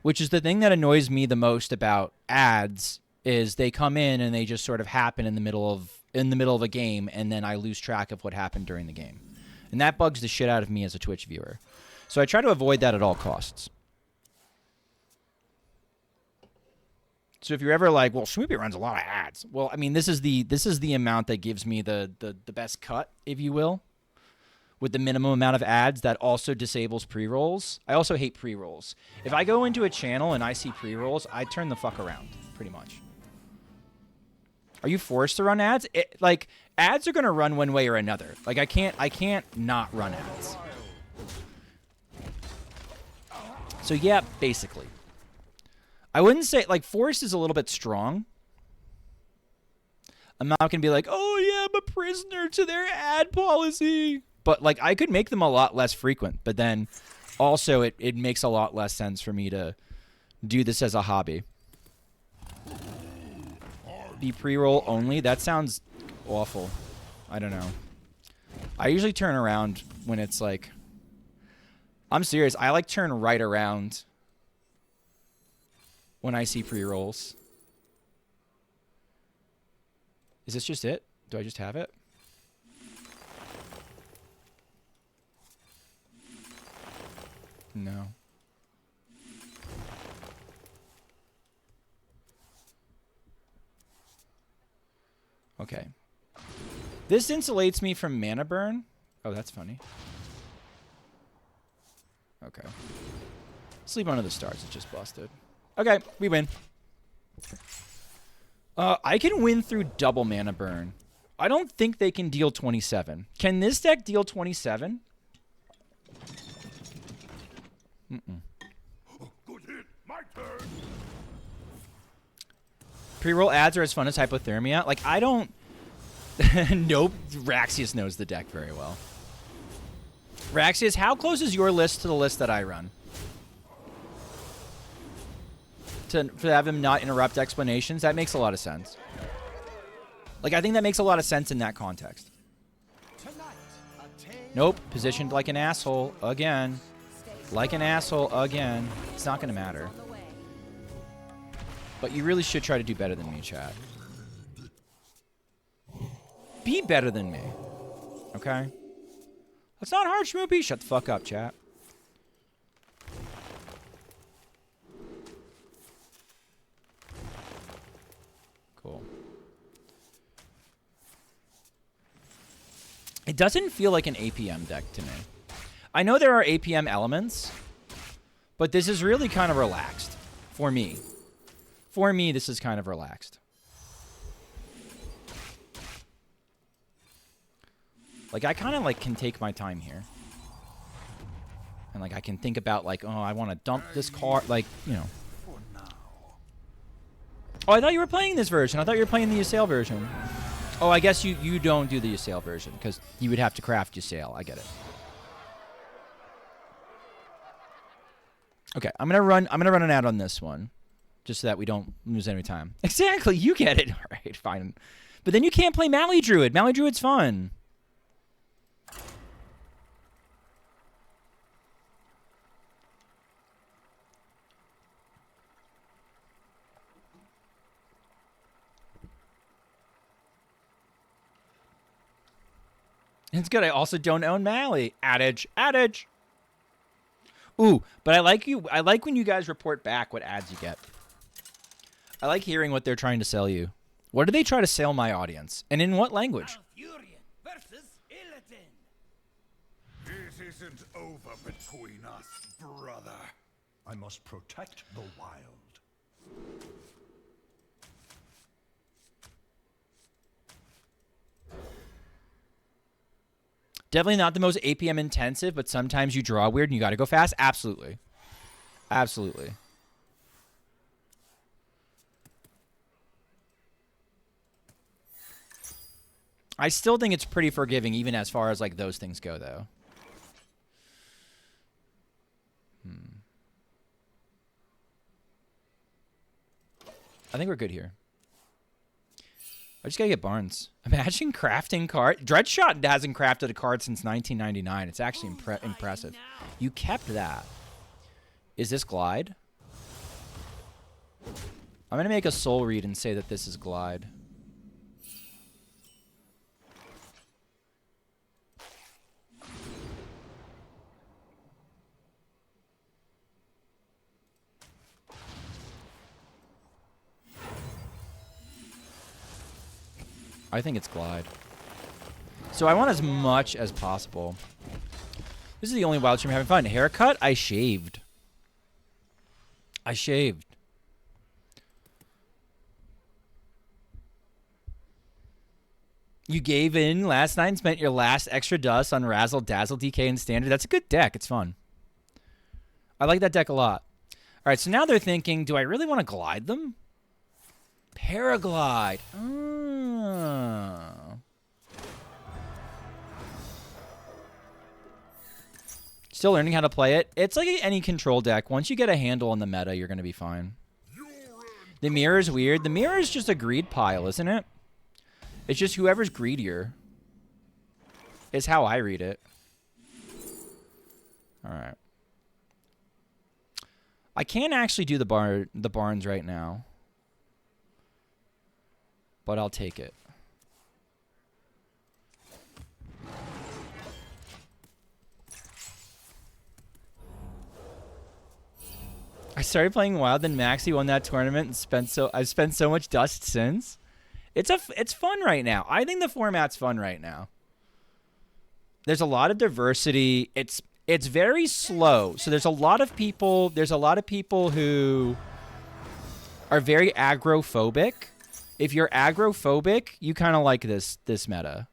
Which is the thing that annoys me the most about ads, is they come in and they just sort of happen in the middle of a game, and then I lose track of what happened during the game. And that bugs the shit out of me as a Twitch viewer. So I try to avoid that at all costs. So if you're ever like, well, Swoopy runs a lot of ads. Well, I mean, this is the amount that gives me the best cut, if you will, with the minimum amount of ads that also disables pre-rolls. I also hate pre-rolls. If I go into a channel and I see pre-rolls, I turn the fuck around, pretty much. Are you forced to run ads? Like, ads are going to run one way or another. Like, I can't not run ads. So, yeah, basically. I wouldn't say, like, force is a little bit strong. I'm not going to be like, oh, yeah, I'm a prisoner to their ad policy. But, like, I could make them a lot less frequent. But then, also, it makes a lot less sense for me to do this as a hobby. be pre-roll only? That sounds awful. I don't know. I usually turn around when it's like... I'm serious. I like turn right around when I see pre-rolls. Is this just it? Do I just have it? No. Okay. This insulates me from mana burn. Oh, that's funny. Okay. Sleep under the stars. It's just busted. Okay, we win. I can win through double mana burn. I don't think they can deal 27. Can this deck deal 27? Mm-mm. Good hit. My turn. Pre-roll ads are as fun as hypothermia. Like, I don't... Nope. Raxius knows the deck very well. Raxius, how close is your list to the list that I run? To have him not interrupt explanations, that makes a lot of sense. Like, I think that makes a lot of sense in that context. Nope. Positioned like an asshole again. Like an asshole again. It's not going to matter. But you really should try to do better than me, chat. Be better than me. Okay? That's not hard, Schmoopy. Shut the fuck up, chat. Cool. It doesn't feel like an APM deck to me. I know there are APM elements, but this is really kind of relaxed for me. For me, this is kind of relaxed. Like, I kind of, like, can take my time here. And, like, I can think about, like, oh, I want to dump this card. Like, you know. Oh, I thought you were playing this version. I thought you were playing the Ysiel version. Oh, I guess you don't do the Ysiel version, because you would have to craft Ysiel. I get it. Okay, I'm gonna run an ad on this one, just so that we don't lose any time. Exactly, you get it. All right, fine. But then you can't play Mally Druid. Mally Druid's fun. It's good. I also don't own Mally. Adage. Adage. Ooh, but I like when you guys report back what ads you get. I like hearing what they're trying to sell you. What do they try to sell my audience? And in what language? Furion versus Illidan. It isn't over between us, brother. I must protect the wild. Definitely not the most APM intensive, but sometimes you draw weird and you got to go fast. Absolutely. Absolutely. I still think it's pretty forgiving even as far as like those things go though. I think we're good here. I just gotta get Barnes. Imagine crafting card. Dreadshot hasn't crafted a card since 1999. It's actually impressive. You kept that. Is this Glide? I'm gonna make a soul read and say that this is Glide. I think it's Glide. So I want as much as possible. This is the only wild stream I'm having fun. Haircut? I shaved. I shaved. You gave in last night and spent your last extra dust on Razzle, Dazzle, DK, and Standard. That's a good deck. It's fun. I like that deck a lot. All right, so now they're thinking, do I really want to glide them? Paraglide. Still learning how to play it. It's like any control deck. Once you get a handle on the meta, you're going to be fine. The mirror is weird. The mirror is just a greed pile, isn't it? It's just whoever's greedier. Is how I read it. All right. I can't actually do the barns right now, but I'll take it. I started playing Wild, then Maxi won that tournament, and I've spent so much dust since. It's fun right now. I think the format's fun right now. There's a lot of diversity. It's very slow. So there's a lot of people who are very agrophobic. If you're agrophobic, you kind of like this meta.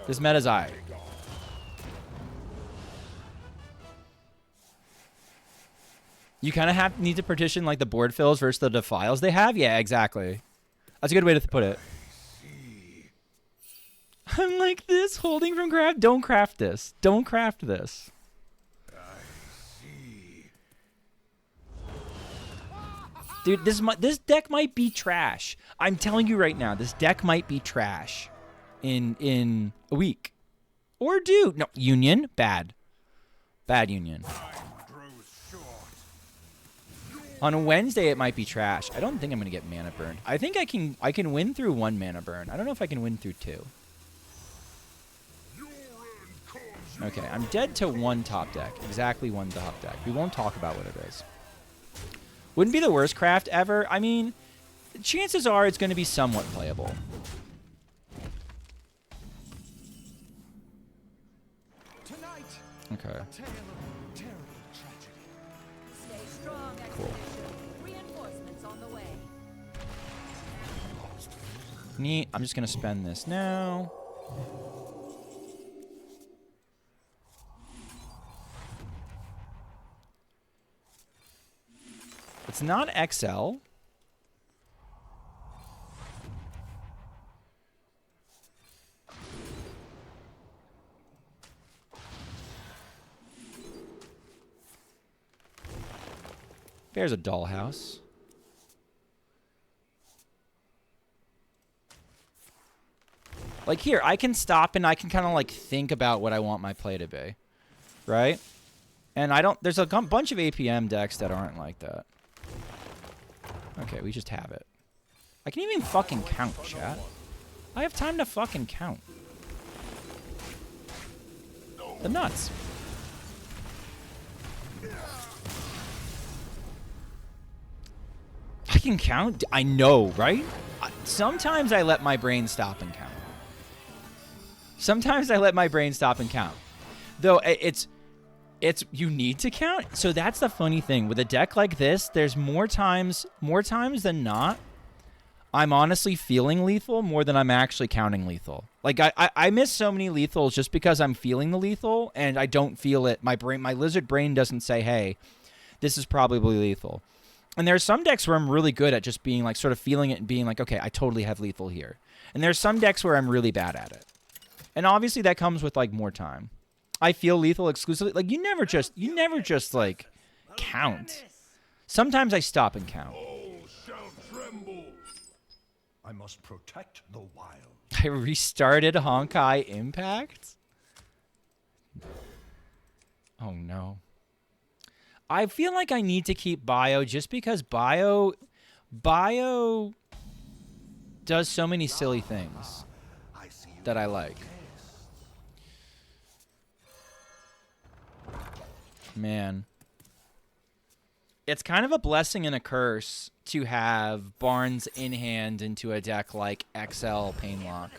This meta's aight. You kind of need to partition like the board fills versus the defiles they have. Yeah, exactly. That's a good way to put it. I'm like this, holding from craft. Don't craft this. Don't craft this. Dude, this deck might be trash. I'm telling you right now, this deck might be trash in a week. Or no, Union, bad. Bad Union. On Wednesday, it might be trash. I don't think I'm going to get mana burn. I think I can win through 1 mana burn. I don't know if I can win through 2. Okay, I'm dead to 1 top deck. Exactly 1 top deck. We won't talk about what it is. Wouldn't be the worst craft ever. I mean, chances are it's going to be somewhat playable. Okay. Cool. Reinforcements on the way. Neat. I'm just going to spend this now. It's not XL. There's a Dollhouse. Like here, I can stop and I can kind of like think about what I want my play to be. Right? And there's a bunch of APM decks that aren't like that. Okay, we just have it. I can even fucking count, chat. I have time to fucking count. The nuts. I can count? I know, right? Sometimes I let my brain stop and count. Sometimes I let my brain stop and count. Though it's you need to count. So that's the funny thing with a deck like this. There's more times than not, I'm honestly feeling lethal more than I'm actually counting lethal. Like I miss so many lethals just because I'm feeling the lethal and I don't feel it. My lizard brain doesn't say, hey, this is probably lethal. And there's some decks where I'm really good at just being like sort of feeling it and being like, okay, I totally have lethal here. And there's some decks where I'm really bad at it. And obviously that comes with like more time. I feel lethal exclusively. Like you never just like count. Sometimes I stop and count. All shall tremble. I must protect the wild. I restarted Honkai Impact. Oh no. I feel like I need to keep Bio just because Bio does so many silly things that I like. Man. It's kind of a blessing and a curse to have Barnes in hand into a deck like XL Painlock.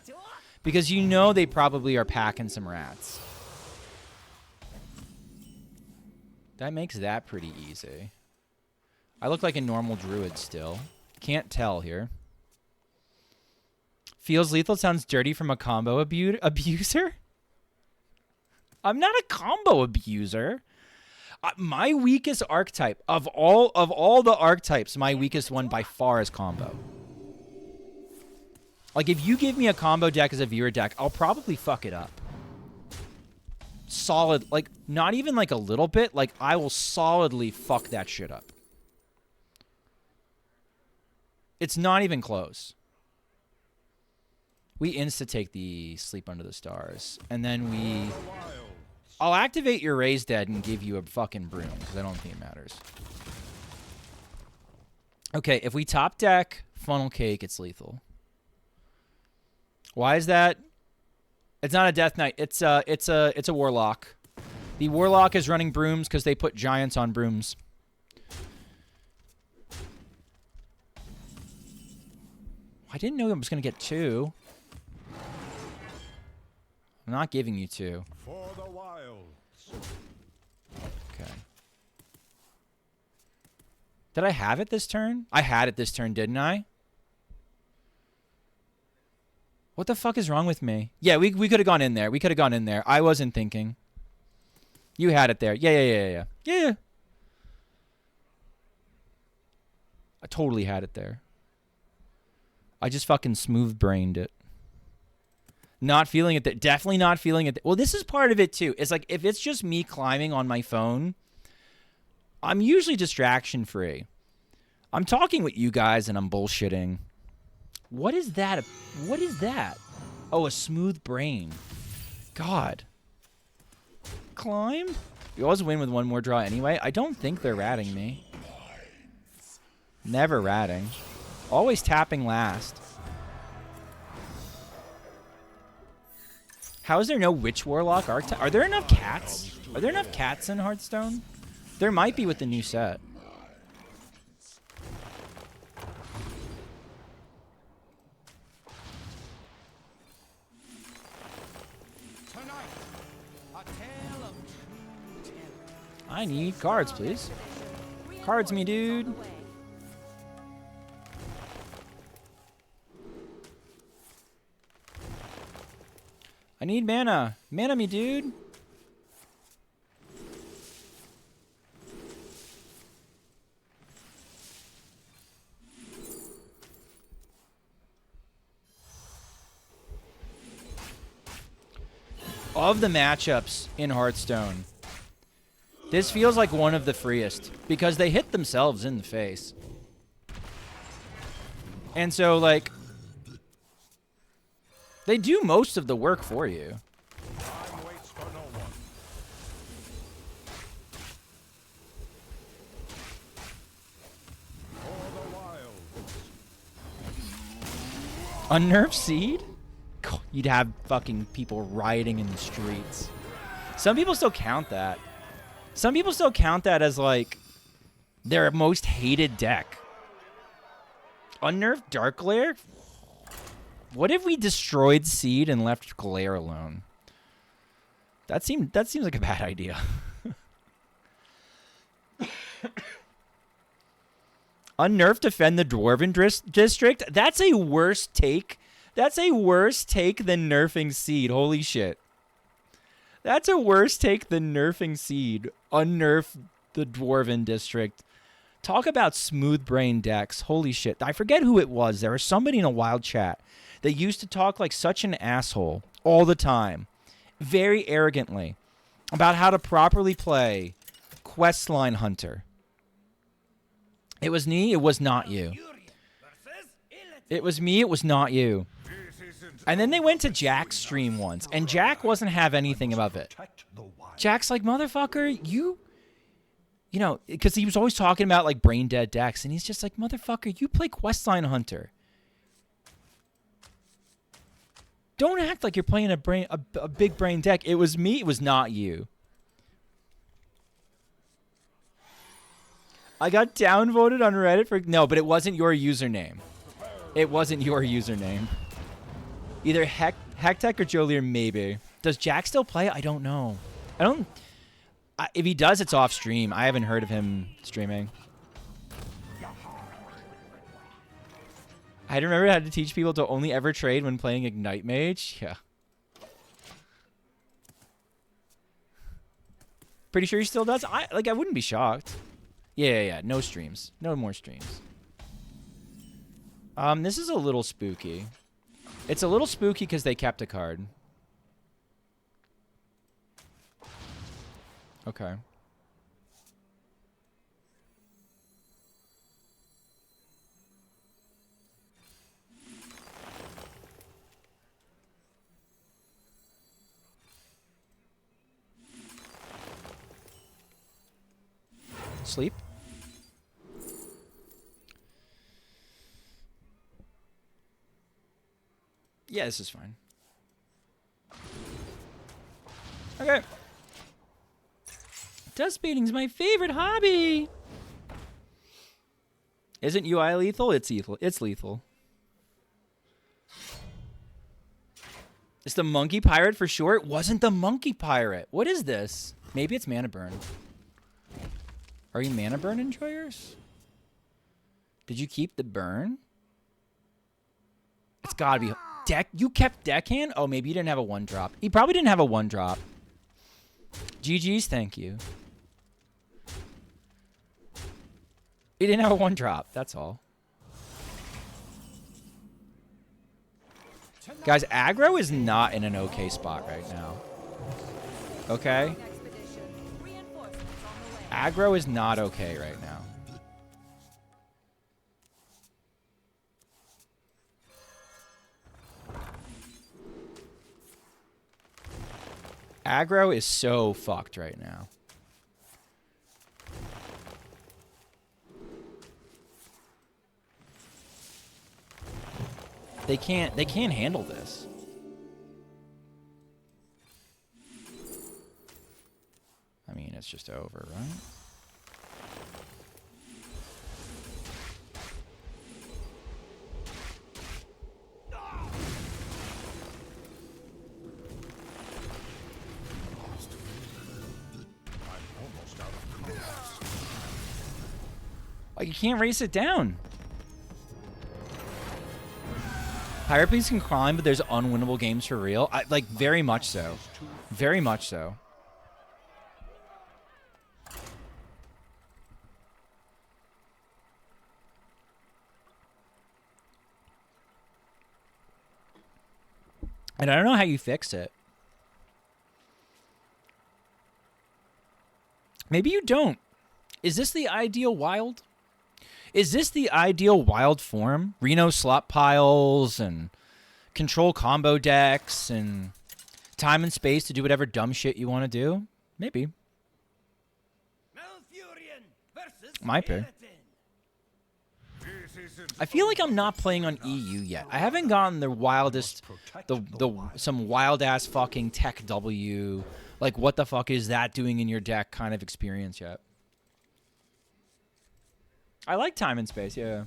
Because you know they probably are packing some rats. That makes that pretty easy. I look like a normal druid still. Can't tell here. Feels lethal sounds dirty from a combo abuser? I'm not a combo abuser. My weakest archetype of all the archetypes, my weakest one by far is combo. Like if you give me a combo deck as a viewer deck, I'll probably fuck it up. Solid, like not even like a little bit, like I will solidly fuck that shit up. It's not even close. We insta-take the Sleep Under the Stars. And then we... I'll activate your Raise Dead and give you a fucking broom, because I don't think it matters. Okay, if we top deck Funnel Cake, it's lethal. Why is that? It's not a Death Knight. It's a Warlock. The Warlock is running brooms because they put giants on brooms. I didn't know I was going to get 2. I'm not giving you 2. For the wilds. Okay. Did I have it this turn? I had it this turn, didn't I? What the fuck is wrong with me? Yeah, we could have gone in there. We could have gone in there. I wasn't thinking. You had it there. Yeah. I totally had it there. I just fucking smooth-brained it. Not feeling it. Definitely not feeling it. Well, this is part of it, too. It's like, if it's just me climbing on my phone, I'm usually distraction-free. I'm talking with you guys, and I'm bullshitting. What is that? What is that? Oh, a smooth brain. God. Climb? We always win with one more draw anyway. I don't think they're ratting me. Never ratting. Always tapping last. How is there no Witch Warlock archetype? Are there enough cats? Are there enough cats in Hearthstone? There might be with the new set. I need cards, please. Cards me, dude. I need mana. Mana me, dude. Of the matchups in Hearthstone, this feels like one of the freest because they hit themselves in the face. And so, like, they do most of the work for you. Time waits for no one. For the wilds. Unnerved Seed? You'd have fucking people rioting in the streets. Some people still count that. Some people still count that as, like, their most hated deck. Unnerved Dark Glare? What if we destroyed Seed and left Glare alone? That seems like a bad idea. Unnerved Defend the Dwarven District? That's a worse take. That's a worse take than nerfing Seed. Holy shit. That's a worse take than nerfing Seed. Unnerf the Dwarven District. Talk about smooth brain decks. Holy shit. I forget who it was. There was somebody in a wild chat that used to talk like such an asshole all the time, very arrogantly, about how to properly play Questline Hunter. It was me. It was not you. It was me. It was not you. And then they went to Jack's stream once, and Jack wasn't have anything about it. Jack's like, motherfucker, you know, because he was always talking about, like, brain dead decks, and he's just like, motherfucker, you play Questline Hunter. Don't act like you're playing a big brain deck. It was me. It was not you. I got downvoted on Reddit for... No, but it wasn't your username. It wasn't your username. Either Hectech or Jolier, maybe. Does Jack still play? I don't know. If he does, it's off stream. I haven't heard of him streaming. I remember how to teach people to only ever trade when playing Ignite Mage. Yeah. Pretty sure he still does. I wouldn't be shocked. Yeah. No streams. No more streams. This is a little spooky. It's a little spooky because they kept a card. Okay. Sleep. Yeah, this is fine. Okay. Dust baiting's my favorite hobby. Isn't UI lethal? It's lethal. It's lethal. It's the monkey pirate for sure. It wasn't the monkey pirate. What is this? Maybe it's mana burn. Are you mana burn enjoyers? Did you keep the burn? It's gotta be deck. You kept deckhand? Oh, maybe you didn't have a 1-drop. You probably didn't have a 1-drop. GG's, thank you. You didn't have a 1-drop. That's all. Guys, aggro is not in an okay spot right now. Okay? Aggro is not okay right now. Aggro is so fucked right now. They can't handle this. I mean, it's just over, right? Like, you can't race it down. Pirate Please can climb, but there's unwinnable games for real. Like, very much so. Very much so. And I don't know how you fix it. Maybe you don't. Is this the ideal wild? Is this the ideal wild form? Reno slot piles and control combo decks and time and space to do whatever dumb shit you want to do? Maybe. My pick. I feel like I'm not playing on EU yet. I haven't gotten the wildest, some wild ass fucking tech W, like what the fuck is that doing in your deck kind of experience yet. I like time and space, yeah.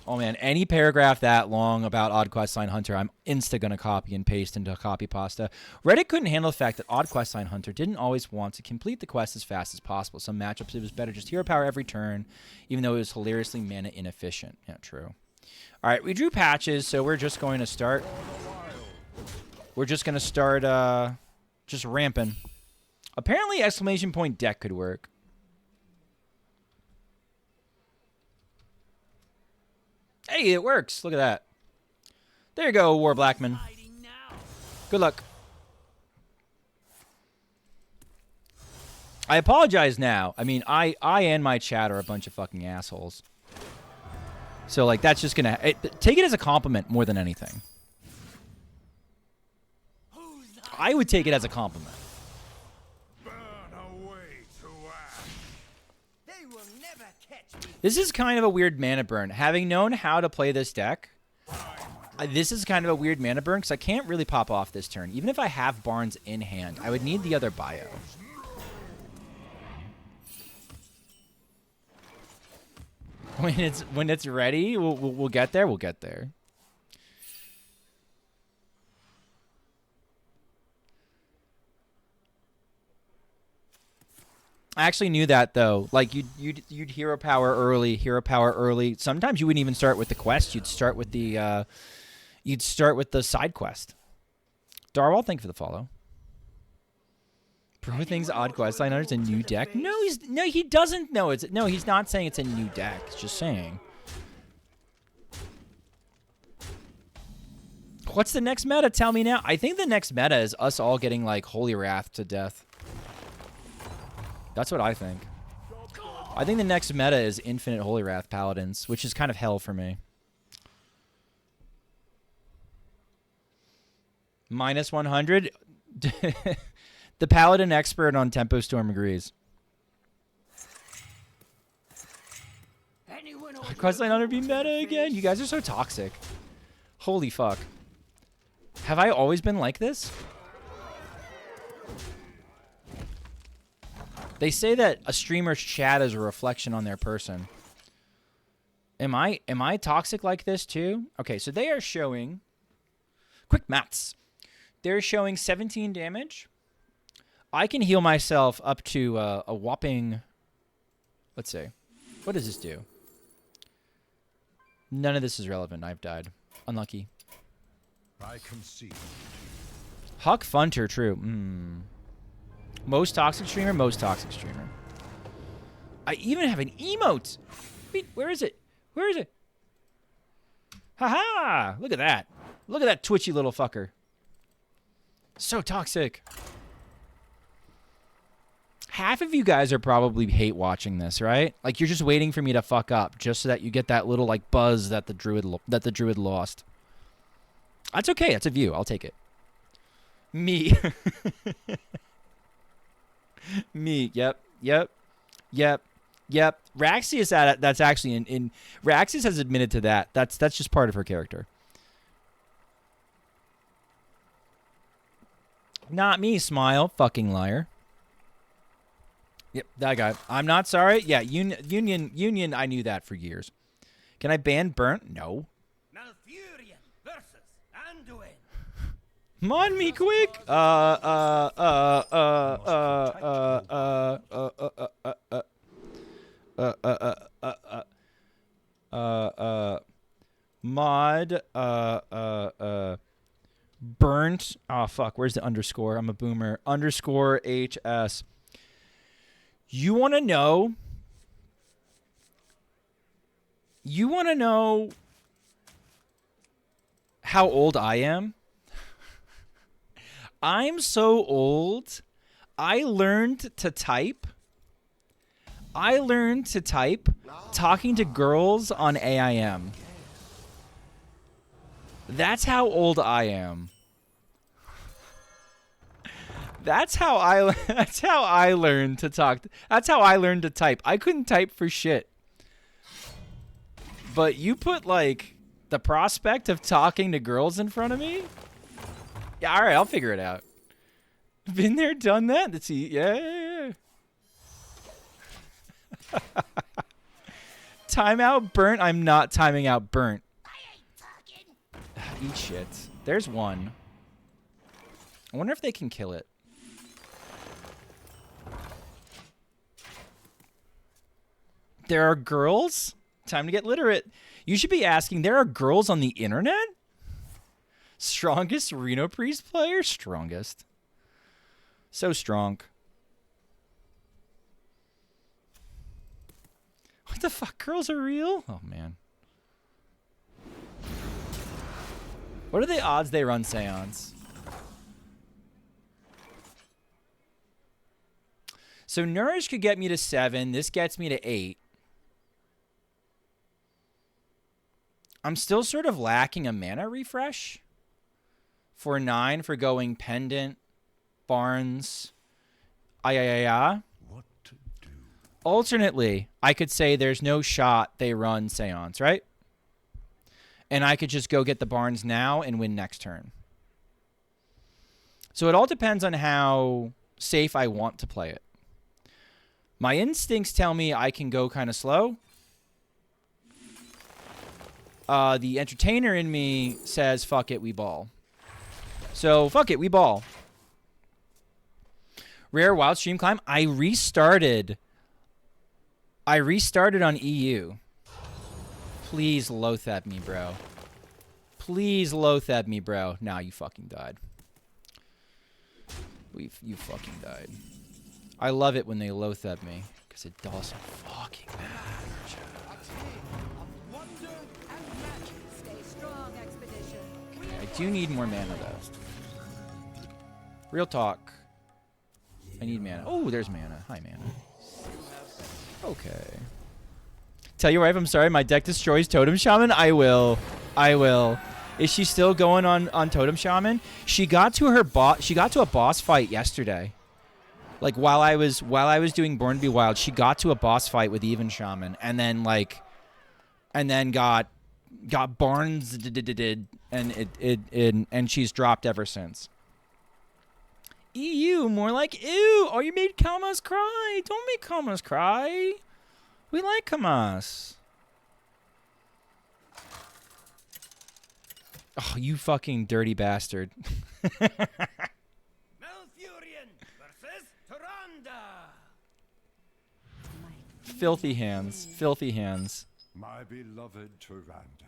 Oh man, any paragraph that long about Odd Questline Hunter, I'm insta gonna copy and paste into copy pasta. Reddit couldn't handle the fact that Odd Questline Hunter didn't always want to complete the quest as fast as possible. Some matchups it was better just hero power every turn, even though it was hilariously mana inefficient. Yeah, true. All right, we drew patches, so we're just going to start. We're just gonna start just ramping. Apparently, exclamation point deck could work. Hey, it works. Look at that. There you go, War Blackman. Good luck. I apologize now. I mean, I and my chat are a bunch of fucking assholes. So, like, that's just gonna... take it as a compliment more than anything. I would take it as a compliment. This is kind of a weird mana burn. Having known how to play this deck, this is kind of a weird mana burn because I can't really pop off this turn. Even if I have Barnes in hand, I would need the other bio. When it's ready, we'll get there. We'll get there. I actually knew that though. Like you'd hero power early. Sometimes you wouldn't even start with the quest. You'd start with the side quest. Darwall, thank you for the follow. Pro Things Odd Quest Line Hunter's a new deck. No, he doesn't know it's he's not saying it's a new deck. He's just saying. What's the next meta? Tell me now. I think the next meta is us all getting like Holy Wrath to death. That's what I think. I think the next meta is Infinite Holy Wrath Paladins, which is kind of hell for me. -100. The Paladin expert on Tempo Storm agrees. Questline Hunter be meta again? You guys are so toxic. Holy fuck. Have I always been like this? They say that a streamer's chat is a reflection on their person. Am I toxic like this too? Okay, so they are showing quick maths. They're showing 17 damage. I can heal myself up to a whopping, let's see. What does this do? None of this is relevant. I've died. Unlucky. I concede. Huck Funter, true. Most toxic streamer, most toxic streamer. I even have an emote. Wait, where is it? Where is it? Haha! Look at that. Look at that twitchy little fucker. So toxic. Half of you guys are probably hate watching this, right? Like you're just waiting for me to fuck up just so that you get that little like buzz that the druid lost. That's okay. That's a view. I'll take it. Me. Me. Yep. Raxius that's actually in Raxius has admitted to that. That's just part of her character. Not me, Smile. Fucking liar. Yep, that guy. I'm not sorry. Yeah, Union, I knew that for years. Can I ban Burnt? No. Malfurion versus Anduin. Come on, me quick. Mod, Burnt. Oh, fuck. Where's the underscore? I'm a boomer. Underscore HS. You want to know? You want to know how old I am? I'm so old. I learned to type. Talking to girls on AIM. That's how old I am. That's how I learned to talk. That's how I learned to type. I couldn't type for shit. But you put like the prospect of talking to girls in front of me? Yeah, all right, I'll figure it out. Been there, done that. Let's see. Yeah. Timeout Burnt. I'm not timing out Burnt. Eat shit. There's one. I wonder if they can kill it. There are girls? Time to get literate. You should be asking, there are girls on the internet? Strongest Reno Priest player? Strongest. So strong. What the fuck? Girls are real? Oh, man. What are the odds they run Seance? So Nourish could get me to 7. This gets me to 8. I'm still sort of lacking a mana refresh. For 9 for going Pendant, Barnes, What to do? Alternately, I could say there's no shot they run Seance, right? And I could just go get the Barnes now and win next turn. So it all depends on how safe I want to play it. My instincts tell me I can go kind of slow. The entertainer in me says, fuck it, we ball. So, fuck it, we ball. Rare Wild Stream Climb. I restarted on EU. Please Loatheb me, bro. Please Loatheb me, bro. Nah, you fucking died. You fucking died. I love it when they Loatheb me, because it does some fucking damage. Stay strong, expedition. I do need more mana, though. Real talk. I need mana. Oh, there's mana. Hi, mana. Okay. Tell your wife I'm sorry my deck destroys Totem Shaman? I will. Is she still going on Totem Shaman? She got to her boss. She got to a boss fight yesterday. Like while I was doing Born to Be Wild, she got to a boss fight with Even Shaman, and then got Barnes and she's dropped ever since. EU, more like ew. Oh, you made Kamas cry. Don't make Kamas cry. We like Kamas. Oh, you fucking dirty bastard. Malfurion versus Tyrande. Filthy hands. Filthy hands. My beloved Tyrande.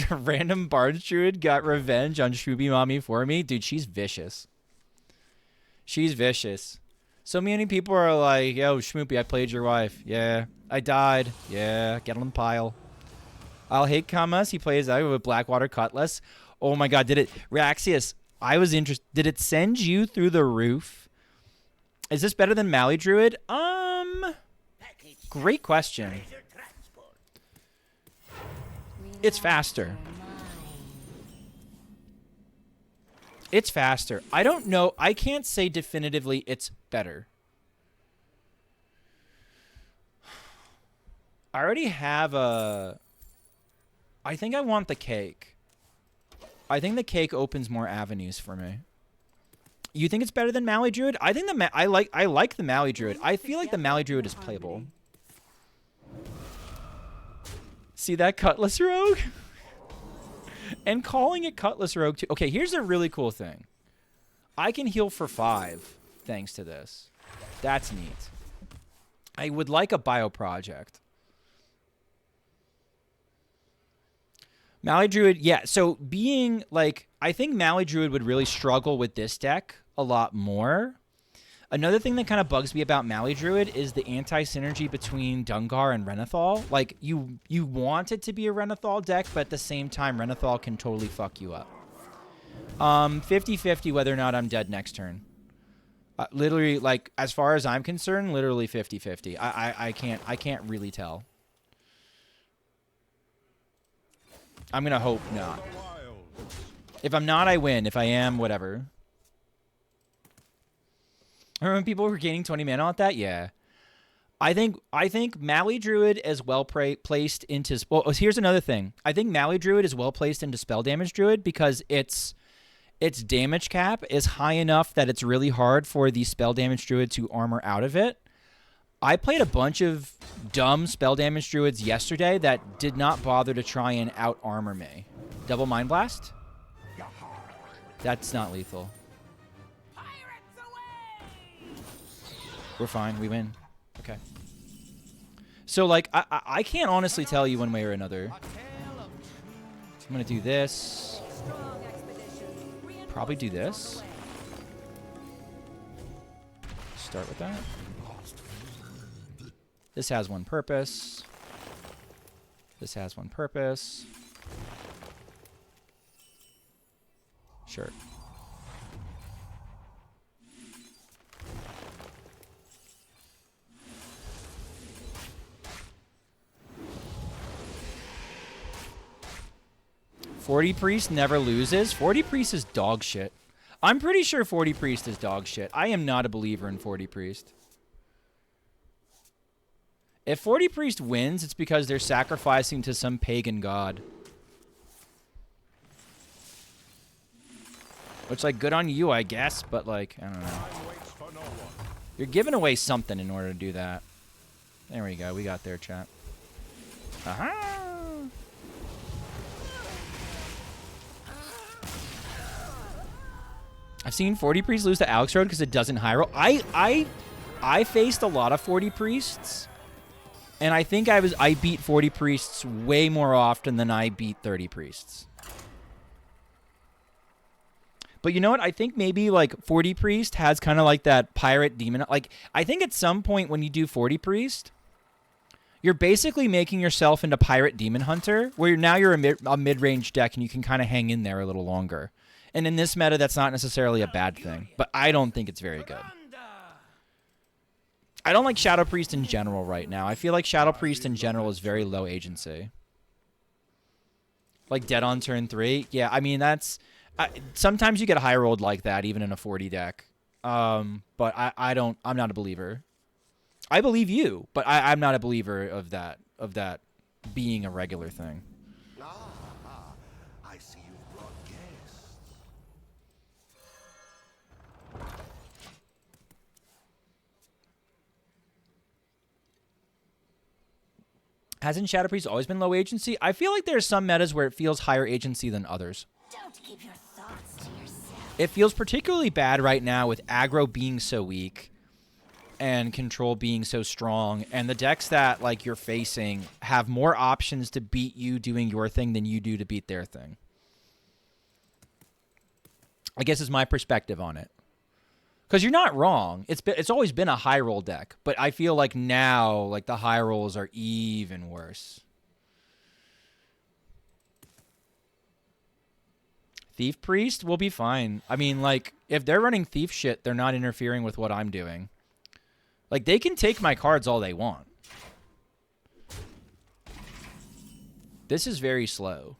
Random Bards Druid got revenge on Shooby Mommy for me. Dude, she's vicious. She's vicious. So many people are like, yo, Schmoopy, I played your wife. Yeah. I died. Yeah. Get on the pile. I'll hate Kamas. He plays out with Blackwater Cutlass. Oh my god, did it... Raxius, I was interested. Did it send you through the roof? Is this better than Mally Druid? Great question. Treasure transport. It's faster. It's faster. I don't know. I can't say definitively it's better. I already have a... I think I want the cake. I think the cake opens more avenues for me. You think it's better than Mally Druid? I think I like the Mally Druid. I feel like the Mally Druid is playable. See that Cutlass Rogue? And calling it Cutlass Rogue too. Okay, here's a really cool thing. I can heal for 5 thanks to this. That's neat. I would like a bio project. Mally Druid, yeah. So being like, I think Mally Druid would really struggle with this deck a lot more. Another thing that kind of bugs me about Mally Druid is the anti-synergy between Dungar and Renathal. Like, you want it to be a Renathal deck, but at the same time, Renathal can totally fuck you up. 50-50 whether or not I'm dead next turn. Literally, like, as far as I'm concerned, literally 50-50. I can't really tell. I'm gonna hope not. If I'm not, I win. If I am, whatever. Remember when people were gaining 20 mana with that? Yeah. I think Mally Druid is well placed into... Well, here's another thing. I think Mally Druid is well placed into Spell Damage Druid because its damage cap is high enough that it's really hard for the Spell Damage Druid to armor out of it. I played a bunch of dumb Spell Damage Druids yesterday that did not bother to try and out-armor me. Double Mind Blast? That's not lethal. We're fine. We win. Okay. So, like, I can't honestly tell you one way or another. I'm going to do this. Probably do this. Start with that. This has one purpose. This has one purpose. Sure. "40 Priest never loses." 40 Priest is dog shit. I'm pretty sure 40 Priest is dog shit. I am not a believer in 40 Priest. If 40 Priest wins, it's because they're sacrificing to some pagan god. Which, like, good on you, I guess, but, like, I don't know. You're giving away something in order to do that. There we go. We got there, chat. Aha! I've seen 40 Priests lose to Alex Road because it doesn't high roll. I faced a lot of 40 Priests, and I think I beat 40 Priests way more often than I beat 30 Priests. But you know what? I think maybe like 40 Priest has kind of like that pirate demon. Like, I think at some point when you do 40 Priest, you're basically making yourself into Pirate Demon Hunter, where now you're a mid-range deck and you can kind of hang in there a little longer. And in this meta, that's not necessarily a bad thing, but I don't think it's very good. I don't like Shadow Priest in general right now. I feel like Shadow Priest in general is very low agency. Like dead on turn 3. Yeah, I mean that's sometimes you get high rolled like that even in a 40 deck. But I'm not a believer. I believe you, but I'm not a believer of that being a regular thing. Ah, I see you've brought guests. Hasn't Shadow Priest always been low agency? I feel like there's some metas where it feels higher agency than others. Don't keep your thoughts to yourself. It feels particularly bad right now with aggro being so weak and control being so strong, and the decks that like you're facing have more options to beat you doing your thing than you do to beat their thing. I guess is my perspective on it. Because you're not wrong. It's always been a high roll deck, but I feel like now like the high rolls are even worse. Thief Priest will be fine. I mean, like if they're running thief shit, they're not interfering with what I'm doing. Like they can take my cards all they want. This is very slow.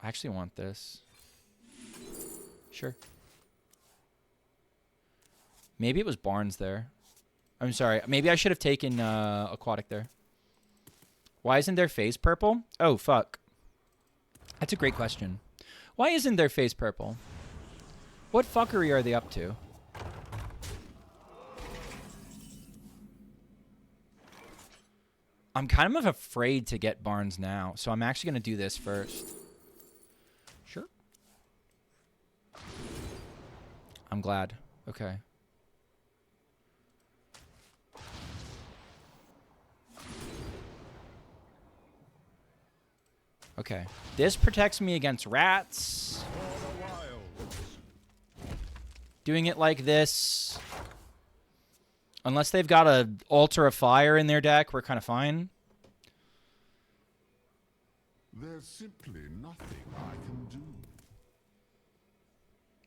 I actually want this. Sure. Maybe it was Barnes there. I'm sorry. Maybe I should have taken Aquatic there. Why isn't their face purple? Oh, fuck. That's a great question. Why isn't their face purple? What fuckery are they up to? I'm kind of afraid to get Barnes now, so I'm actually going to do this first. Sure. I'm glad. Okay. Okay. This protects me against rats. Doing it like this. Unless they've got a Altar of Fire in their deck, we're kind of fine. There's simply nothing I can do.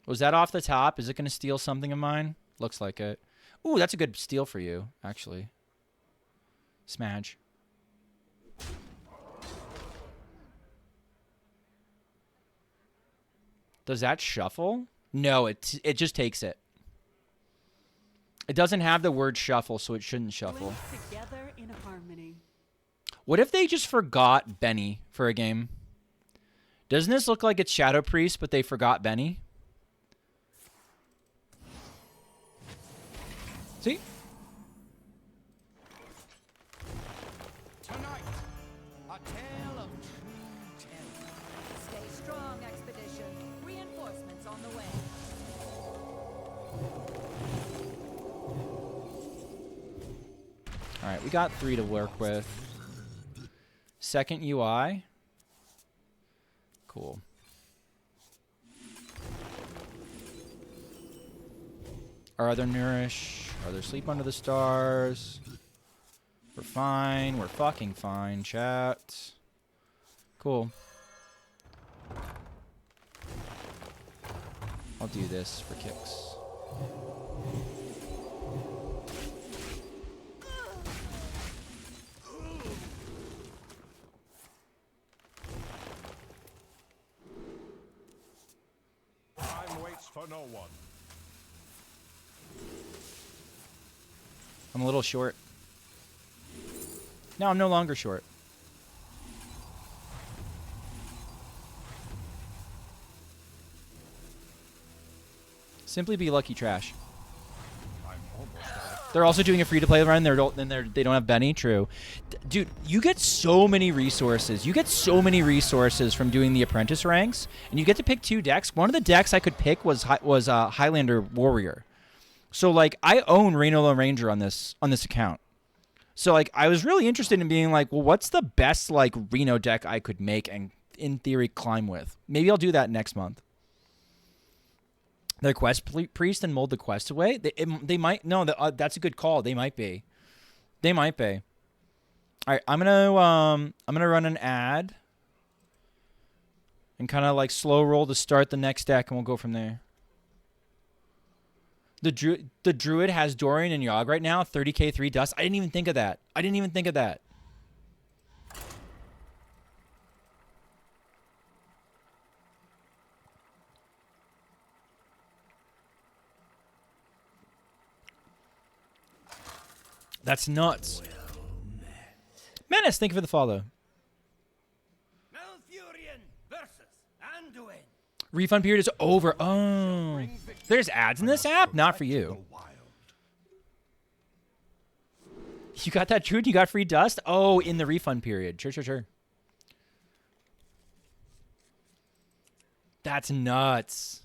Was that off the top? Is it going to steal something of mine? Looks like it. Ooh, that's a good steal for you, actually. Smash. Does that shuffle? No, it just takes it. It doesn't have the word shuffle, so it shouldn't shuffle. Together in harmony. What if they just forgot Benny for a game? Doesn't this look like it's Shadow Priest, but they forgot Benny? See? Tonight, a tale of true terror. Stay strong, Expedition. Reinforcements on the way. All right, we got 3 to work with. Second UI. Cool. Our other Nourish. Our other Sleep Under the Stars. We're fine. We're fucking fine, chat. Cool. I'll do this for kicks. Time waits for no one. I'm a little short. No, I'm no longer short. Simply be lucky trash. I'm almost out of They're also doing a free-to-play run. They don't have Benny. True, dude. You get so many resources. You get so many resources from doing the apprentice ranks, and you get to pick 2 decks. One of the decks I could pick was Highlander Warrior. So like I own Reno Ranger on this account. So like I was really interested in being like, well, what's the best like Reno deck I could make and in theory climb with? Maybe I'll do that next month. Their quest priest and mold the quest away. They might no. That's a good call. They might be. They might be. All right, I'm gonna run an ad and kind of like slow roll to start the next deck, and we'll go from there. The Druid has Dorian and Yogg right now, 30k 3 dust. I didn't even think of that. I didn't even think of that. That's nuts. Menace, thank you for the follow. Malfurion versus Anduin. Refund period is over. Oh. There's ads in this app? Not for you. You got that, Druid? You got free dust? Oh, in the refund period. Sure. That's nuts.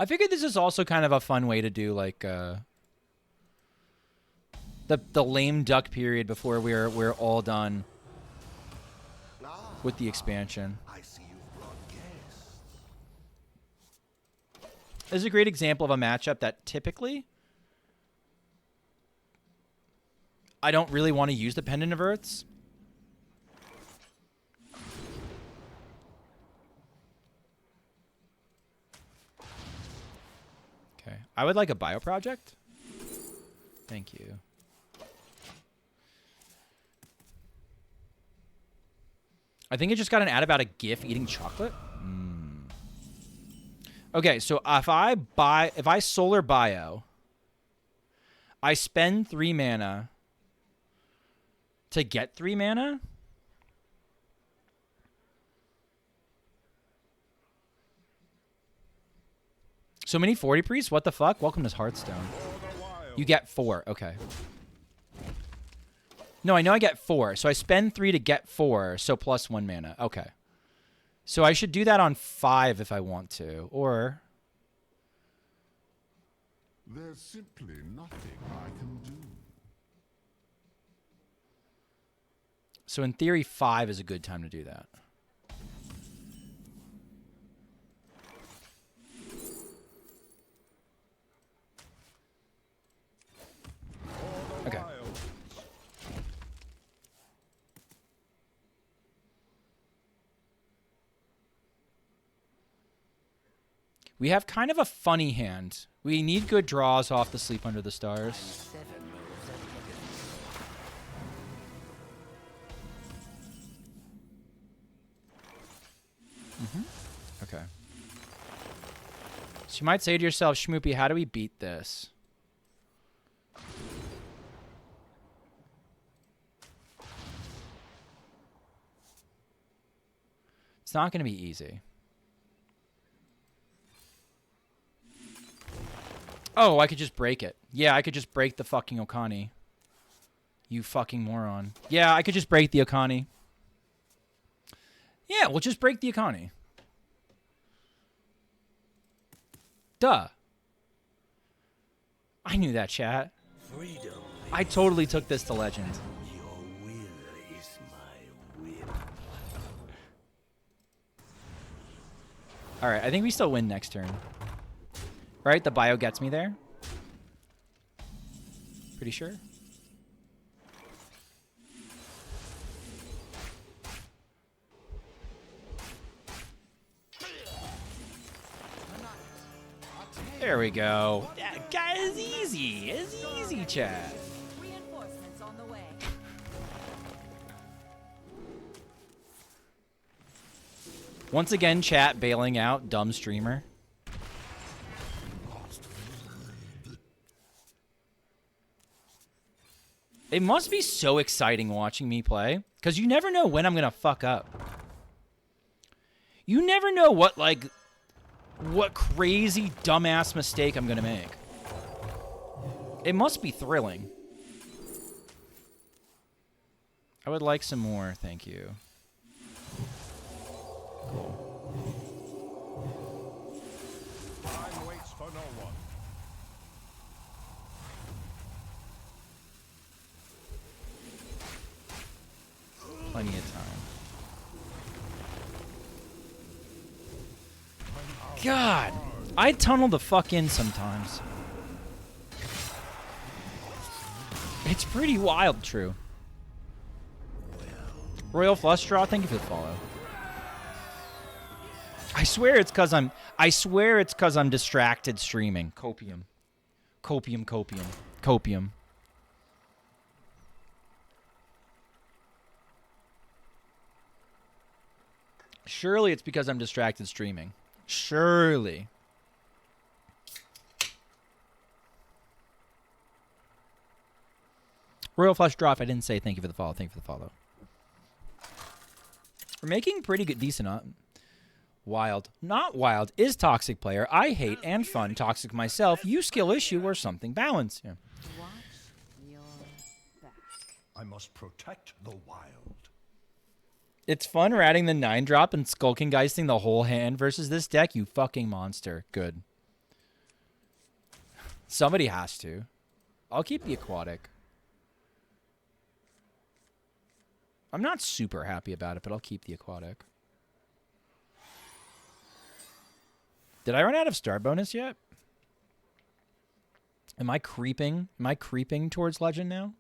I figured this is also kind of a fun way to do like the lame duck period before we're all done with the expansion. I see you've brought guests. This is a great example of a matchup that typically I don't really want to use the Pendant of Earths. Okay. I would like a bio project. Thank you. I think it just got an ad about a GIF eating chocolate. Okay, so if I solar bio, I spend 3 mana to get 3 mana. So many 40 priests? What the fuck? Welcome to Hearthstone. You get 4. Okay. No, I know I get 4. So I spend 3 to get 4. So plus 1 mana. Okay. So I should do that on 5 if I want to. Or... There's simply nothing I can do. So in theory, 5 is a good time to do that. Okay. We have kind of a funny hand. We need good draws off the Sleep Under the Stars. Okay. So you might say to yourself, Shmoopy, how do we beat this? It's not going to be easy. Oh, I could just break it. Yeah, I could just break the fucking Okani. You fucking moron. Yeah, I could just break the Okani. Yeah, we'll just break the Okani. Duh. I knew that, chat. Freedom. I totally took this to Legend. Your will is my whip. Alright, I think we still win next turn. Right? The bio gets me there. Pretty sure. There we go. That guy is easy. It's easy, chat. Reinforcements on the way. Once again, chat bailing out dumb streamer. It must be so exciting watching me play, because you never know when I'm going to fuck up. You never know what crazy dumbass mistake I'm going to make. It must be thrilling. I would like some more, thank you. Cool. Time waits for no one. Plenty of time. God, I tunnel the fuck in sometimes. It's pretty wild, true. Royal Flush Draw, thank you for the follow. I swear it's cause I'm distracted streaming. Copium. Copium, copium. Copium. Surely it's because I'm distracted streaming. Surely. Royal Flush Drop, I didn't say thank you for the follow. Thank you for the follow. We're making pretty good, decent on. Wild. Not wild. Is toxic player. I hate and fun. Toxic myself. You skill issue or something. Balance. Yeah. Watch your back. I must protect the wild. It's fun ratting the 9-drop and skulking geisting the whole hand versus this deck, you fucking monster. Good. Somebody has to. I'll keep the aquatic. I'm not super happy about it, but I'll keep the aquatic. Did I run out of star bonus yet? Am I creeping? Am I creeping towards legend now?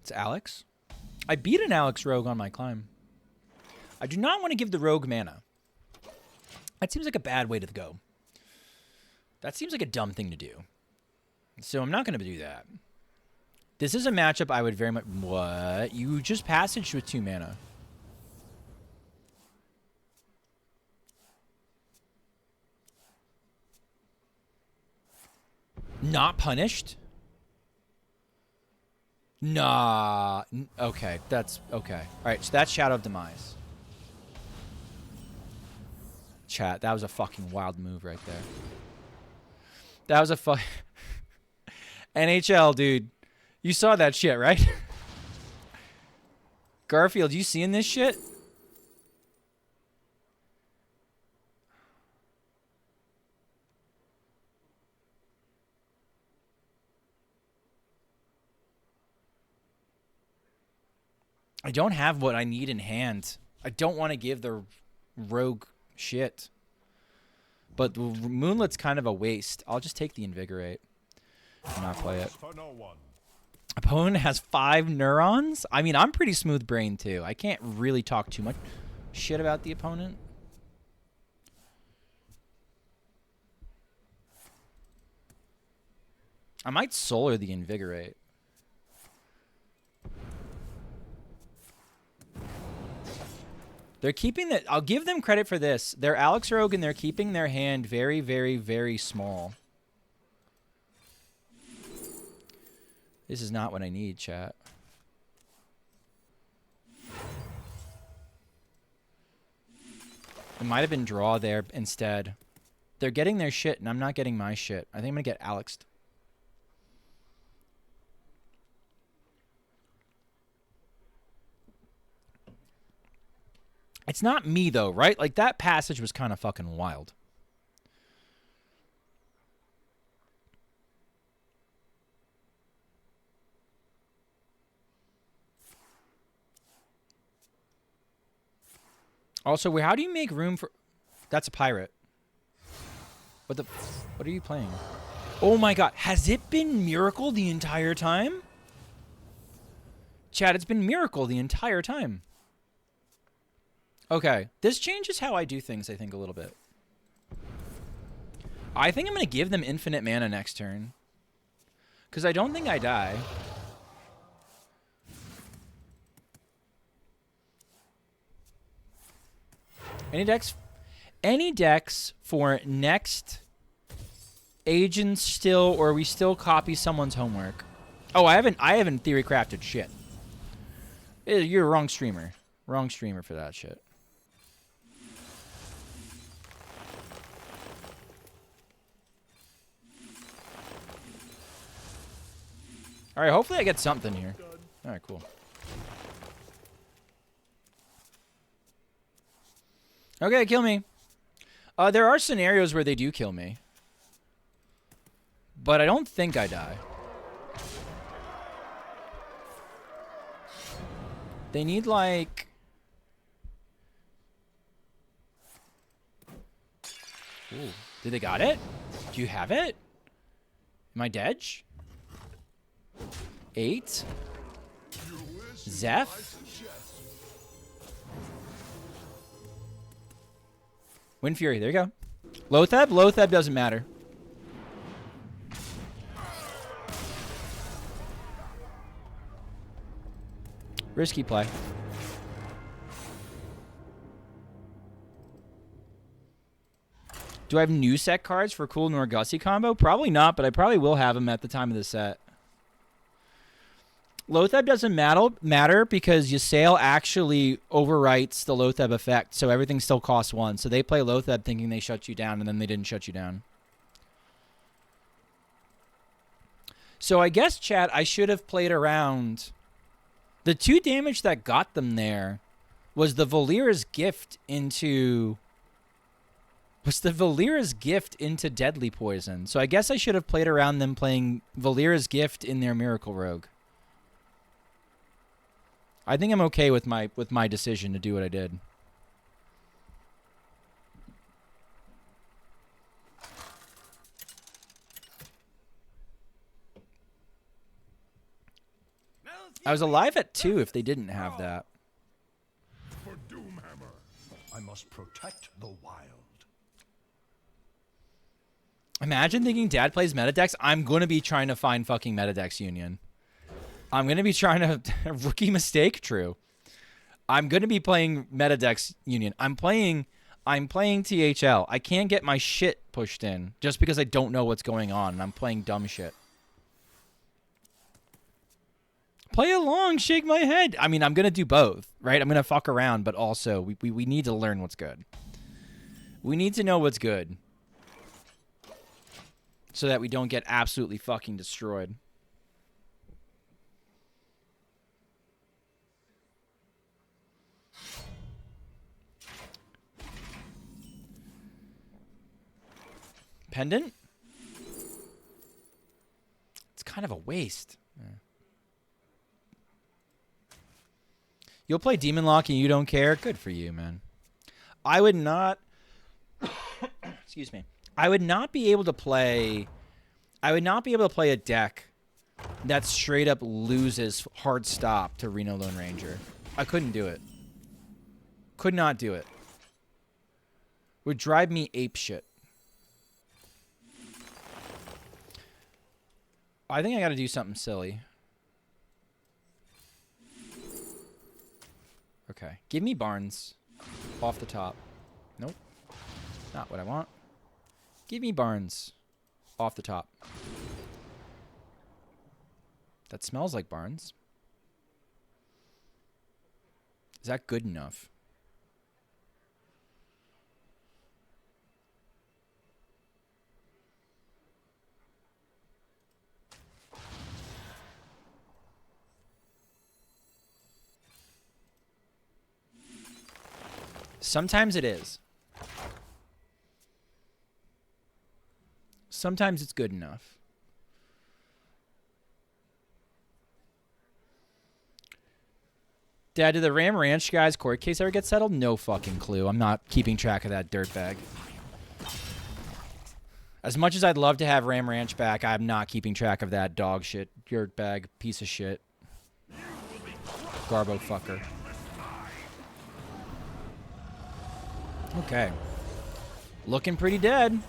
It's Alex. I beat an Alex rogue on my climb. I do not want to give the rogue mana. That seems like a bad way to go. That seems like a dumb thing to do. So I'm not going to do that. This is a matchup I would very much... What? You just passaged with 2 mana. Not punished? Nah. Okay, that's... Okay. Alright, so that's Shadow of Demise. Chat, that was a fucking wild move right there. That was a NHL, dude. You saw that shit, right? Garfield, you seeing this shit? I don't have what I need in hand. I don't want to give the rogue shit. But Moonlit's kind of a waste. I'll just take the Invigorate and not play it. Opponent has 5 neurons? I mean, I'm pretty smooth brain too. I can't really talk too much shit about the opponent. I might solar the Invigorate. They're keeping it. I'll give them credit for this. They're Alex Rogue and they're keeping their hand very, very, very small. This is not what I need, chat. It might have been draw there instead. They're getting their shit and I'm not getting my shit. I think I'm going to get Alexed. It's not me, though, right? Like, that passage was kind of fucking wild. Also, how do you make room for... That's a pirate. What are you playing? Oh, my God. Has it been Miracle the entire time? Chat, it's been Miracle the entire time. Okay, this changes how I do things, I think, a little bit. I think I'm going to give them infinite mana next turn. Because I don't think I die. Any decks for next agents still, or we still copy someone's homework? Oh, I haven't theory crafted shit. You're a wrong streamer. Wrong streamer for that shit. All right, hopefully I get something here. All right, cool. Okay, kill me. There are scenarios where they do kill me. But I don't think I die. They need, like... Ooh. Did they got it? Do you have it? Am I dead? 8. Zeph? Wind Fury, there you go. Lotheb? Lotheb doesn't matter. Risky play. Do I have new set cards for cool Norgussie combo? Probably not, but I probably will have them at the time of the set. Lotheb doesn't matter because Ysiel actually overwrites the Lotheb effect, so everything still costs 1. So they play Lotheb thinking they shut you down, and then they didn't shut you down. So I guess, chat, I should have played around. The 2 damage that got them there was the Valera's Gift into... Deadly Poison. So I guess I should have played around them playing Valera's Gift in their Miracle Rogue. I think I'm okay with my decision to do what I did. I was alive at 2 if they didn't have that. For Doomhammer, I must protect the wild. Imagine thinking Dad plays Metadecks. I'm going to be trying to find fucking Metadecks Union. I'm going to be trying to... Rookie mistake, true. I'm going to be playing Metadecks Union. I'm playing THL. I can't get my shit pushed in just because I don't know what's going on and I'm playing dumb shit. Play along, shake my head. I mean, I'm going to do both, right? I'm going to fuck around, but also we need to learn what's good. We need to know what's good so that we don't get absolutely fucking destroyed. Pendant? It's kind of a waste. Yeah. You'll play Demon Lock and you don't care? Good for you, man. I would not... Excuse me. I would not be able to play... a deck that straight up loses hard stop to Reno Lone Ranger. I couldn't do it. Could not do it. Would drive me apeshit. I think I got to do something silly. Okay. Give me Barnes off the top. Nope. Not what I want. Give me Barnes off the top. That smells like Barnes. Is that good enough? Sometimes it is. Sometimes it's good enough. Dad, did the Ram Ranch guys' court case ever get settled? No fucking clue. I'm not keeping track of that dirtbag. As much as I'd love to have Ram Ranch back, I'm not keeping track of that dog shit, dirtbag, piece of shit. Garbo fucker. Okay. Looking pretty dead.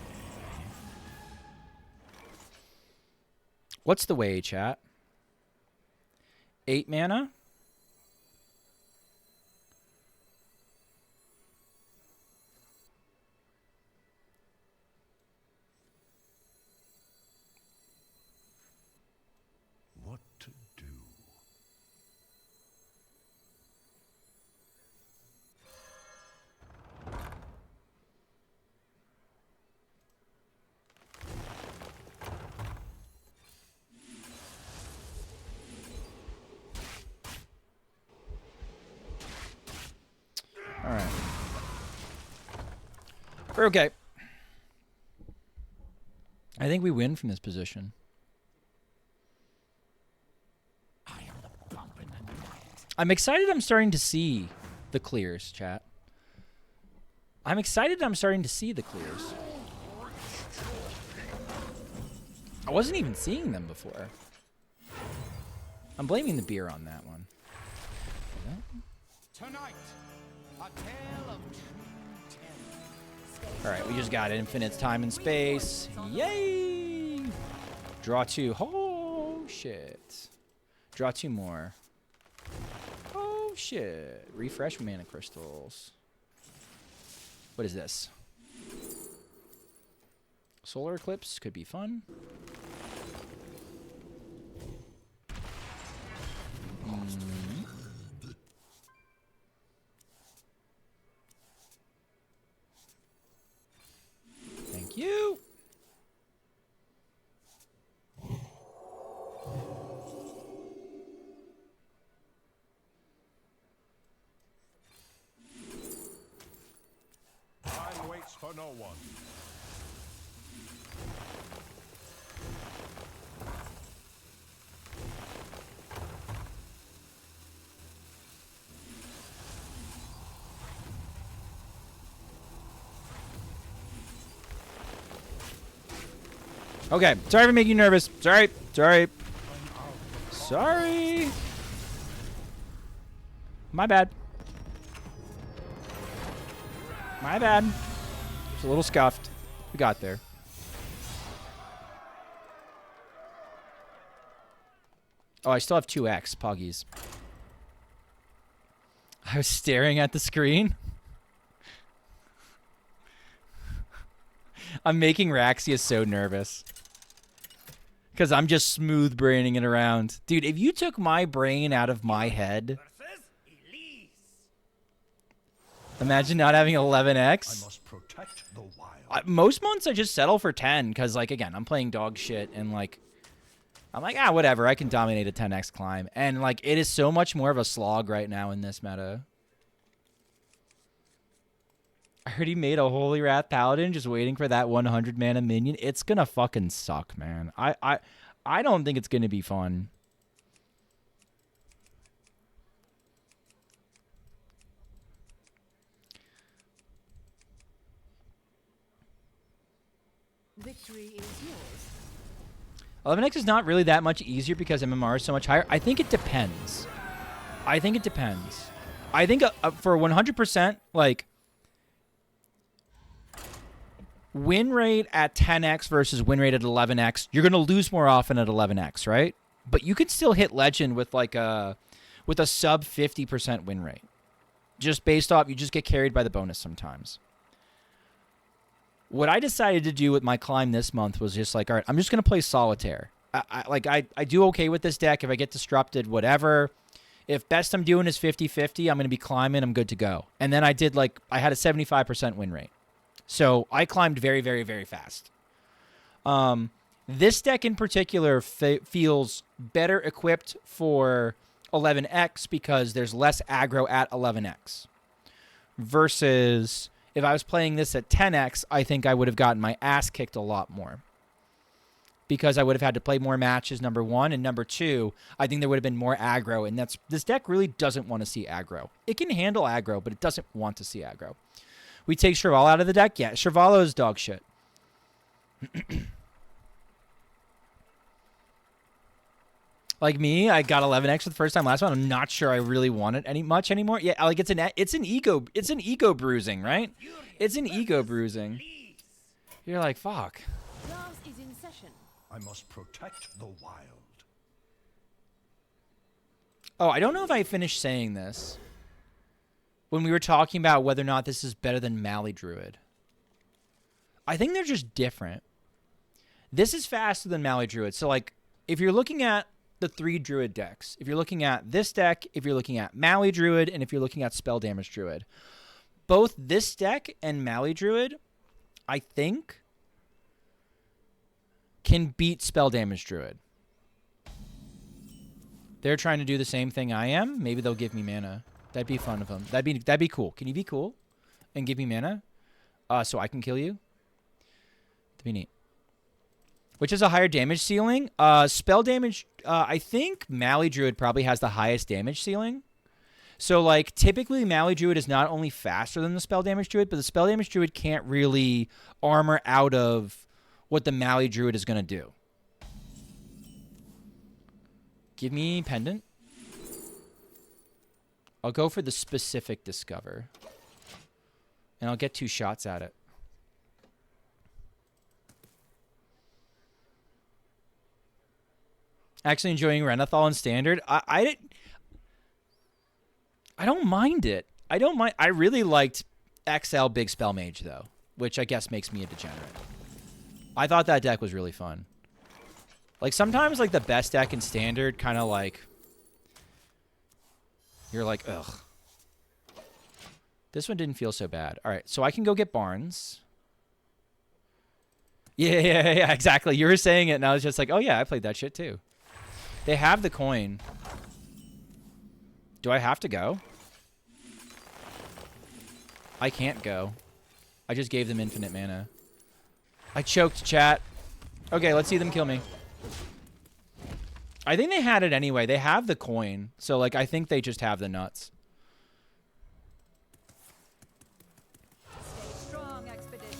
What's the way, chat? 8 mana? What to do? All right. We're okay. I think we win from this position. I'm excited I'm starting to see the clears, chat. I'm excited I'm starting to see the clears. I wasn't even seeing them before. I'm blaming the beer on that one. Tonight, a tale of true terror. All right, we just got infinite time and space. Yay! Draw 2. Oh, shit. Draw 2 more. Oh, shit. Refresh mana crystals. What is this? Solar Eclipse could be fun. Thank you. Time waits for no one. Okay, sorry for making you nervous. Sorry. Sorry. My bad. My bad. It's a little scuffed. We got there. Oh, I still have 2x, Poggies. I was staring at the screen. I'm making Raxia so nervous. Because I'm just smooth braining it around. Dude, if you took my brain out of my head... Imagine not having 11x. I must protect the wild. Most months I just settle for 10. Because, like, again, I'm playing dog shit. And, like... I'm like, whatever. I can dominate a 10x climb. And, like, it is so much more of a slog right now in this meta. I heard he made a Holy Wrath Paladin just waiting for that 100 mana minion. It's gonna fucking suck, man. I don't think it's gonna be fun. Victory is yours. 11x is not really that much easier because MMR is so much higher. I think it depends. I think for 100%, like... win rate at 10x versus win rate at 11x, you're going to lose more often at 11x, right? But you could still hit legend with like a sub 50% win rate. Just based off, you just get carried by the bonus sometimes. What I decided to do with my climb this month was just like, all right, I'm just going to play solitaire. I do okay with this deck. If I get disrupted, whatever. If best I'm doing is 50-50, I'm going to be climbing, I'm good to go. And then I had a 75% win rate. So I climbed very, very, very fast. This deck in particular feels better equipped for 11x because there's less aggro at 11x. Versus if I was playing this at 10x, I think I would have gotten my ass kicked a lot more. Because I would have had to play more matches, number one. And number two, I think there would have been more aggro. And this deck really doesn't want to see aggro. It can handle aggro, but it doesn't want to see aggro. We take Shrival out of the deck? Yeah, Shrivalo is dog shit. Like me, I got 11x for the first time last one. I'm not sure I really want it much anymore. Yeah, like it's an ego bruising, right? It's an ego bruising. You're like, fuck. Class is in session. I must protect the wild. Oh, I don't know if I finished saying this. When we were talking about whether or not this is better than Mali Druid. I think they're just different. This is faster than Mali Druid. So, like, if you're looking at the 3 Druid decks, if you're looking at this deck, if you're looking at Mali Druid, and if you're looking at Spell Damage Druid, both this deck and Mali Druid, I think, can beat Spell Damage Druid. They're trying to do the same thing I am. Maybe they'll give me mana. That'd be fun of them. That'd be cool. Can you be cool and give me mana so I can kill you? That'd be neat. Which is a higher damage ceiling? Spell damage, I think Mali Druid probably has the highest damage ceiling. So, like, typically Mali Druid is not only faster than the Spell Damage Druid, but the Spell Damage Druid can't really armor out of what the Mali Druid is going to do. Give me Pendant. I'll go for the specific discover. And I'll get 2 shots at it. Actually enjoying Renathal in Standard. I don't mind it. I don't mind. I really liked XL Big Spell Mage, though, which I guess makes me a degenerate. I thought that deck was really fun. Like, sometimes, like, the best deck in Standard kind of, like... You're like, ugh. This one didn't feel so bad. All right, so I can go get Barnes. Yeah, exactly. You were saying it, and I was just like, oh, yeah, I played that shit, too. They have the coin. Do I have to go? I can't go. I just gave them infinite mana. I choked, chat. Okay, let's see them kill me. I think they had it anyway. They have the coin. So, like, I think they just have the nuts.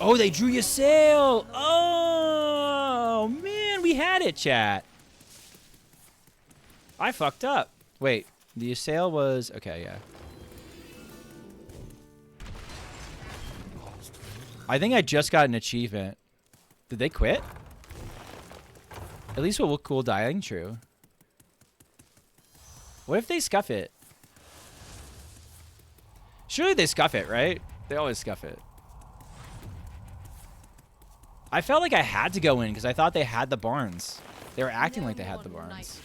Oh, they drew Ysiel. Oh, man. We had it, chat. I fucked up. Wait. The Ysiel was... Okay, yeah. I think I just got an achievement. Did they quit? At least we'll look cool dying true. What if they scuff it? Surely they scuff it, right? They always scuff it. I felt like I had to go in because I thought they had the Barnes. They were acting like they had the Barnes.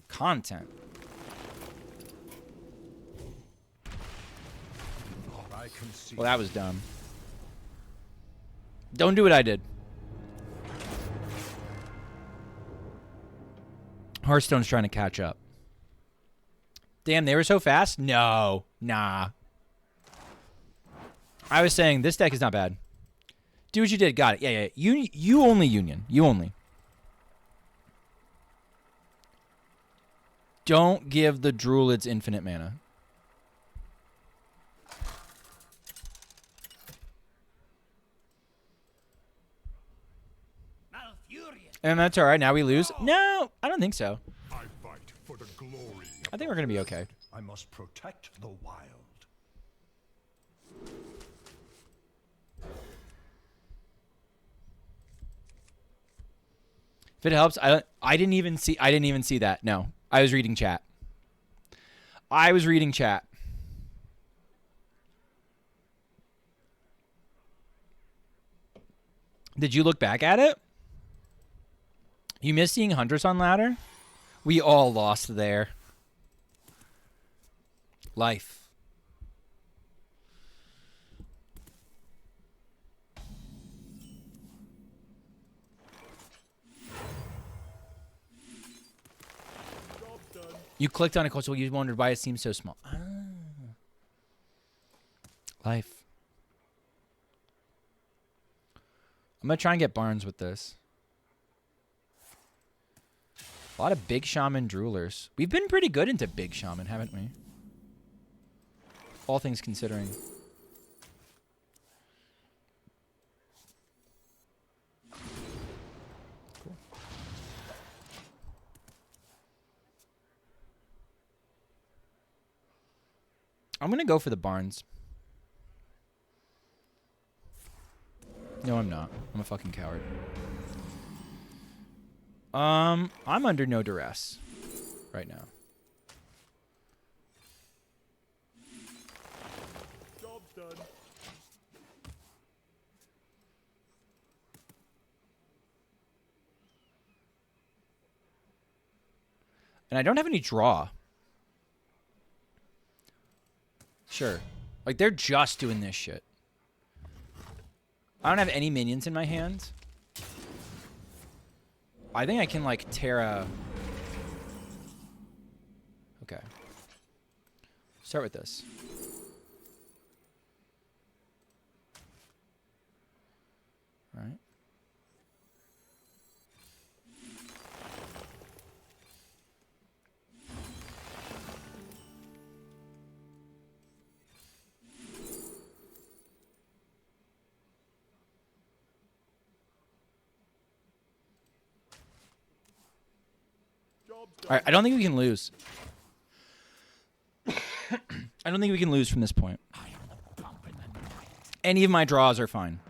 Content. Well, that was dumb. Don't do what I did. Hearthstone's trying to catch up. Damn, they were so fast? No. Nah. I was saying, this deck is not bad. Do what you did. Got it. Yeah. You only, Union. You only. Don't give the Druids infinite mana. And that's all right. Now we lose. No, I don't think so. I fight for the glory. I think we're going to be okay. I must protect the wild. If it helps, I didn't even see that. No. I was reading chat. Did you look back at it? You missed seeing Hunters on ladder? We all lost there. Life. You clicked on a console, you wondered why it seems so small. Ah. Life. I'm going to try and get Barnes with this. A lot of big shaman droolers. We've been pretty good into big shaman, haven't we? All things considering. Cool. I'm going to go for the Barnes. No, I'm not. I'm a fucking coward. I'm under no duress right now. Job's done. And I don't have any draw. Sure. Like, they're just doing this shit. I don't have any minions in my hand. I think I can, like, Terra... Okay. Start with this. All right. All right, I don't think we can lose. I don't think we can lose from this point. Any of my draws are fine.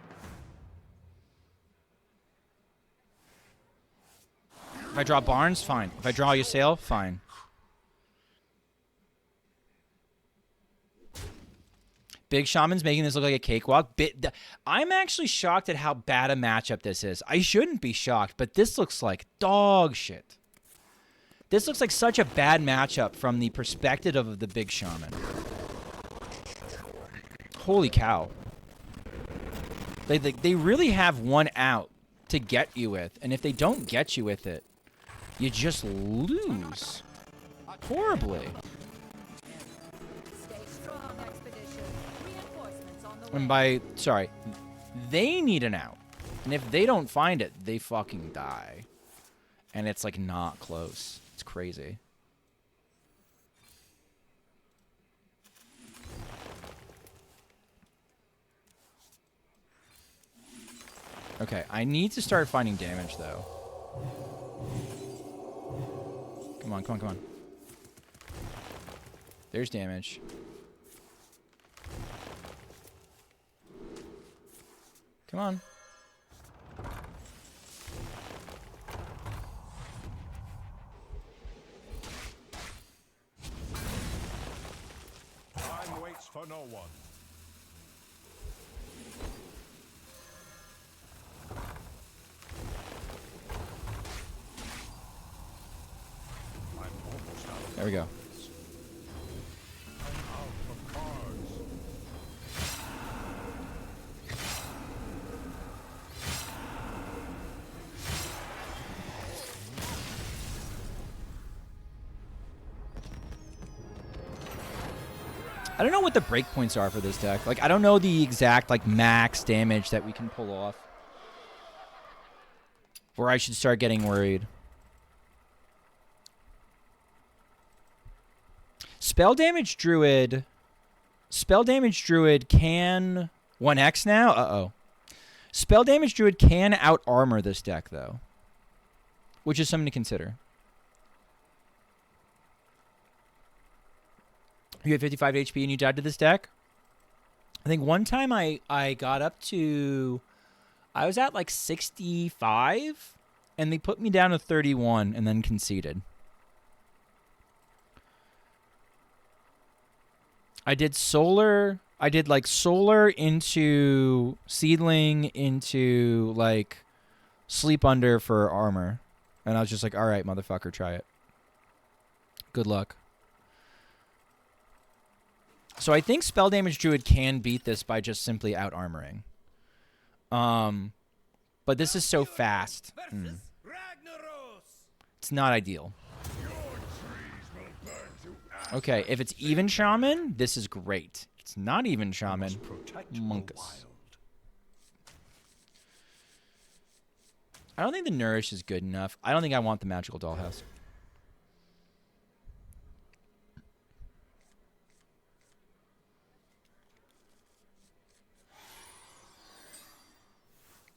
If I draw Barnes, fine. If I draw Ysiel, fine. Big Shaman's making this look like a cakewalk. I'm actually shocked at how bad a matchup this is. I shouldn't be shocked, but this looks like dog shit. This looks like such a bad matchup from the perspective of the Big Shaman. Holy cow. They really have one out to get you with, and if they don't get you with it, you just lose horribly. Stay strong, expedition. Reinforcements on the way. And sorry, they need an out. And if they don't find it, they fucking die. And it's like not close. It's crazy. Okay, I need to start finding damage though. Come on, come on, come on. There's damage. Come on. Time waits for no one. I'm almost out of There we go. cards. I don't know what the breakpoints are for this deck. Like, I don't know the exact, like, max damage that we can pull off. Or I should start getting worried. Spell damage Druid. Spell damage Druid can 1x now? Uh-oh. Spell damage Druid can out-armor this deck, though. Which is something to consider. You had 55 HP and you died to this deck? I think one time I got up to... I was at like 65, and they put me down to 31 and then conceded. I did solar... I did like solar into seedling into like sleep under for armor. And I was just like, all right, motherfucker, try it. Good luck. So I think Spell Damage Druid can beat this by just simply out-armoring. But this is so fast. It's not ideal. Okay, if it's even Shaman, this is great. It's not even Shaman. Monkus. I don't think the Nourish is good enough. I don't think I want the Magical Dollhouse.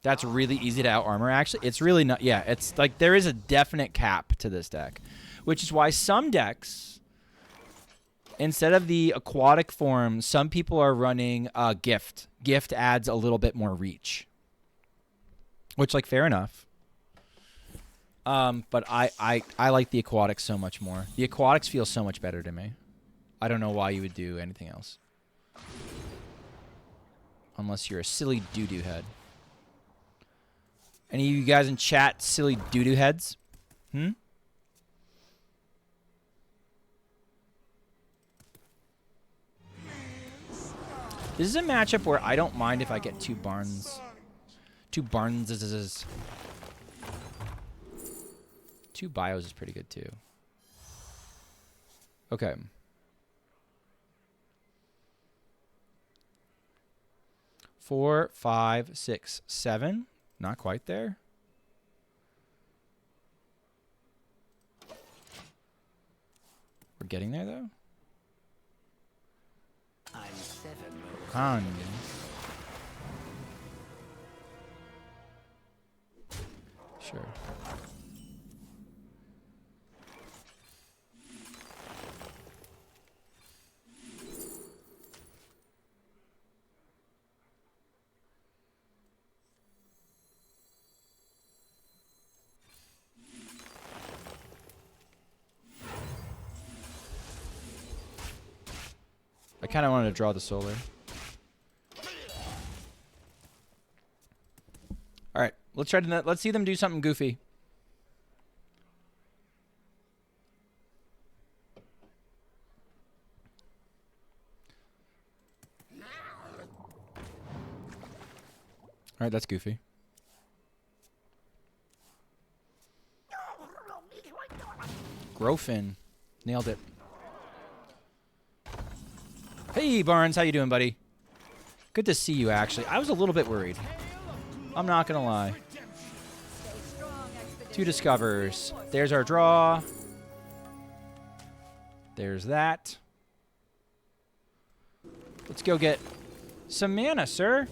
That's really easy to out-armor, actually. It's really not... Yeah, it's like there is a definite cap to this deck. Which is why some decks, instead of the Aquatic Form, some people are running Gift. Gift adds a little bit more reach. Which, like, fair enough. But I like the Aquatics so much more. The Aquatics feel so much better to me. I don't know why you would do anything else. Unless you're a silly doo-doo head. Any of you guys in chat silly doo-doo heads? Hmm? This is a matchup where I don't mind if I get two Barnes. Two Barneses. Two Bios is pretty good too. Okay. Four, five, six, seven. Not quite there. We're getting there, though. I'm 7 moves. Con. Sure. I kind of wanted to draw the solar. All right, let's try to let's see them do something goofy. All right, that's goofy. Grofin. Nailed it. Hey, Barnes. How you doing, buddy? Good to see you, actually. I was a little bit worried. I'm not going to lie. 2 discovers. There's our draw. There's that. Let's go get some mana, sir.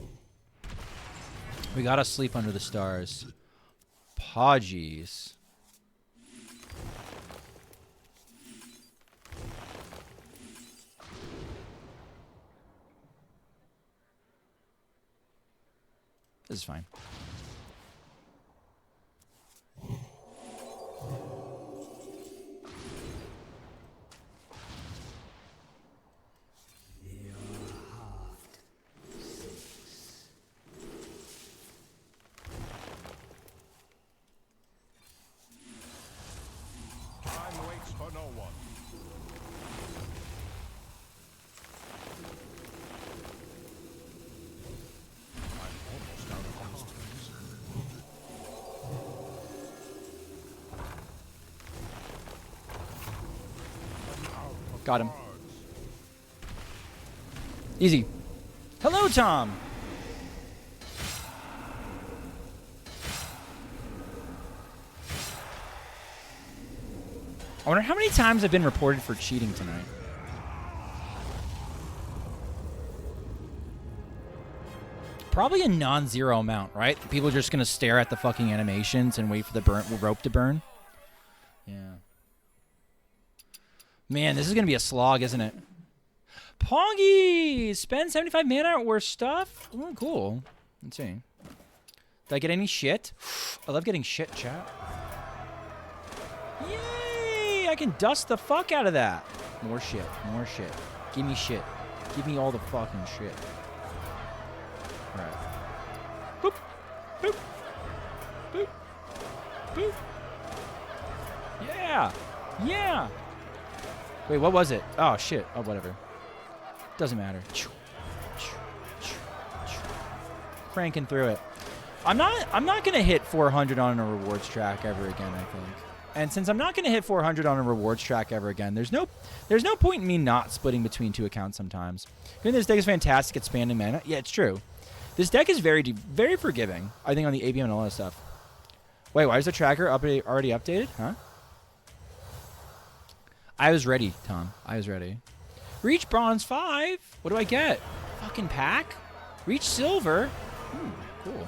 We got to sleep under the stars. Podgies. This is fine. Time waits for no one. Got him. Easy. Hello, Tom. I wonder how many times I've been reported for cheating tonight. Probably a non-zero amount, right? People are just going to stare at the fucking animations and wait for the rope to burn. Yeah. Man, this is going to be a slog, isn't it? Pongy! Spend 75 mana or stuff? Oh, cool. Let's see. Did I get any shit? I love getting shit, chat. Yay! I can dust the fuck out of that. More shit. More shit. Give me shit. Give me all the fucking shit. Alright. Boop. Boop. Boop. Boop. Yeah! Yeah! Wait, what was it? Oh, shit. Oh, whatever. Doesn't matter. Cranking through it. I'm not going to hit 400 on a rewards track ever again, I think. And since I'm not going to hit 400 on a rewards track ever again, there's no point in me not splitting between 2 accounts sometimes. I mean, this deck is fantastic at spamming mana. Yeah, it's true. This deck is very forgiving, I think, on the ABM and all that stuff. Wait, why is the tracker already updated? Huh? I was ready, Tom. I was ready. Reach bronze 5. What do I get? Fucking pack? Reach silver? Cool.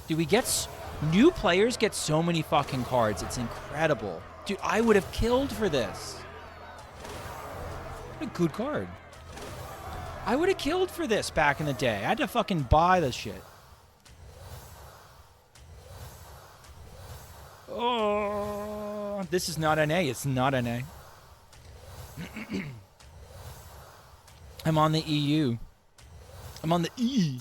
Do we get... New players get so many fucking cards. It's incredible. Dude, I would have killed for this. What a good card. I would have killed for this back in the day. I had to fucking buy this shit. Oh, this is not an A. It's not an A. I'm on the EU. I'm on the E.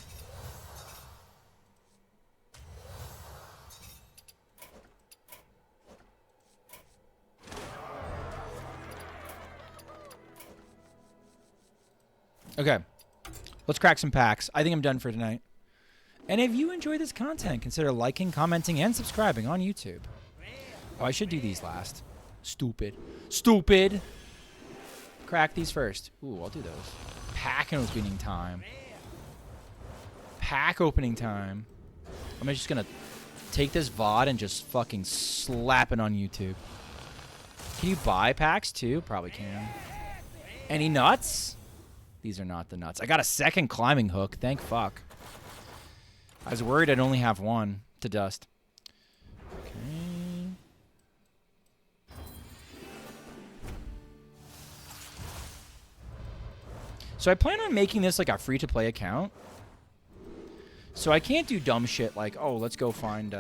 Okay. Let's crack some packs. I think I'm done for tonight. And if you enjoy this content, consider liking, commenting, and subscribing on YouTube. Oh, I should do these last. Stupid. Stupid! Crack these first. Ooh, I'll do those. Pack opening time. Pack opening time. I'm just gonna take this VOD and just fucking slap it on YouTube. Can you buy packs too? Probably can. Any nuts? These are not the nuts. I got a second climbing hook. Thank fuck. I was worried I'd only have one to dust. Okay. So I plan on making this like a free-to-play account. So I can't do dumb shit like, oh, let's go find,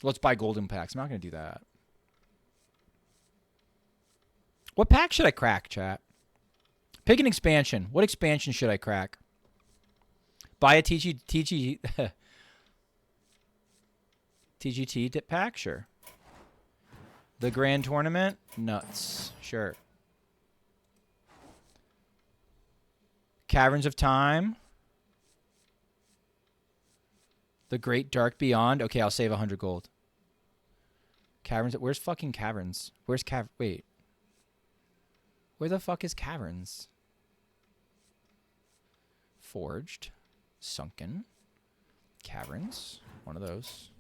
Let's buy golden packs. I'm not going to do that. What pack should I crack, chat? Pick an expansion. What expansion should I crack? Buy a TGT pack? Sure. The Grand Tournament? Nuts. Sure. Caverns of Time? The Great Dark Beyond? Okay, I'll save 100 gold. Caverns? Where's fucking Caverns? Where's Wait. Where the fuck is Caverns? Forged. Sunken. Caverns. One of those.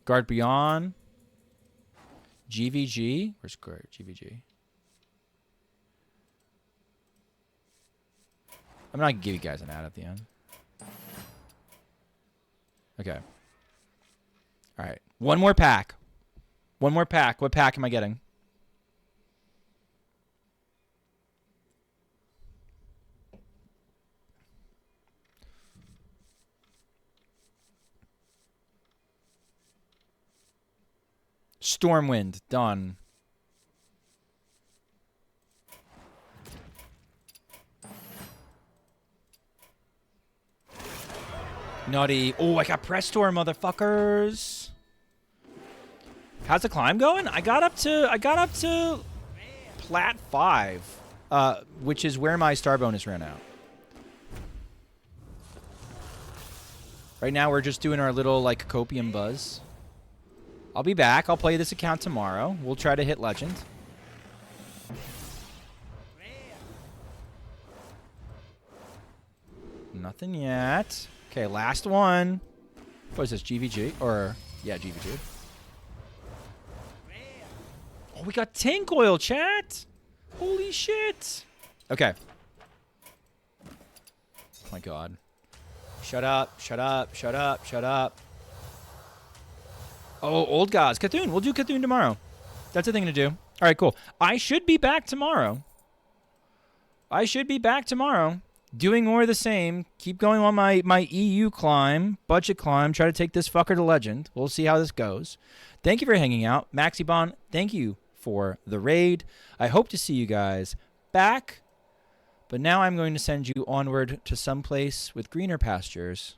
Guard Beyond. GVG. Where's GVG? I'm not going to give you guys an ad at the end. Okay. All right. One more pack. One more pack. What pack am I getting? Stormwind. Done. Nutty. Oh, I got Press Store, motherfuckers. How's the climb going? I got up to Plat5, which is where my star bonus ran out. Right now we're just doing our little like copium buzz. I'll be back. I'll play this account tomorrow. We'll try to hit legend. Nothing yet. Okay, last one. What is this, GVG? Or, yeah, GVG. Oh, we got tank oil, chat. Holy shit. Okay. Oh, my God. Shut up, shut up, shut up, shut up. Oh, old gods. Cthulhu. We'll do Cthulhu tomorrow. That's the thing to do. All right, cool. I should be back tomorrow. Doing more of the same. Keep going on my EU climb, budget climb. Try to take this fucker to legend. We'll see how this goes. Thank you for hanging out. Maxibon, thank you for the raid. I hope to see you guys back. But now I'm going to send you onward to someplace with greener pastures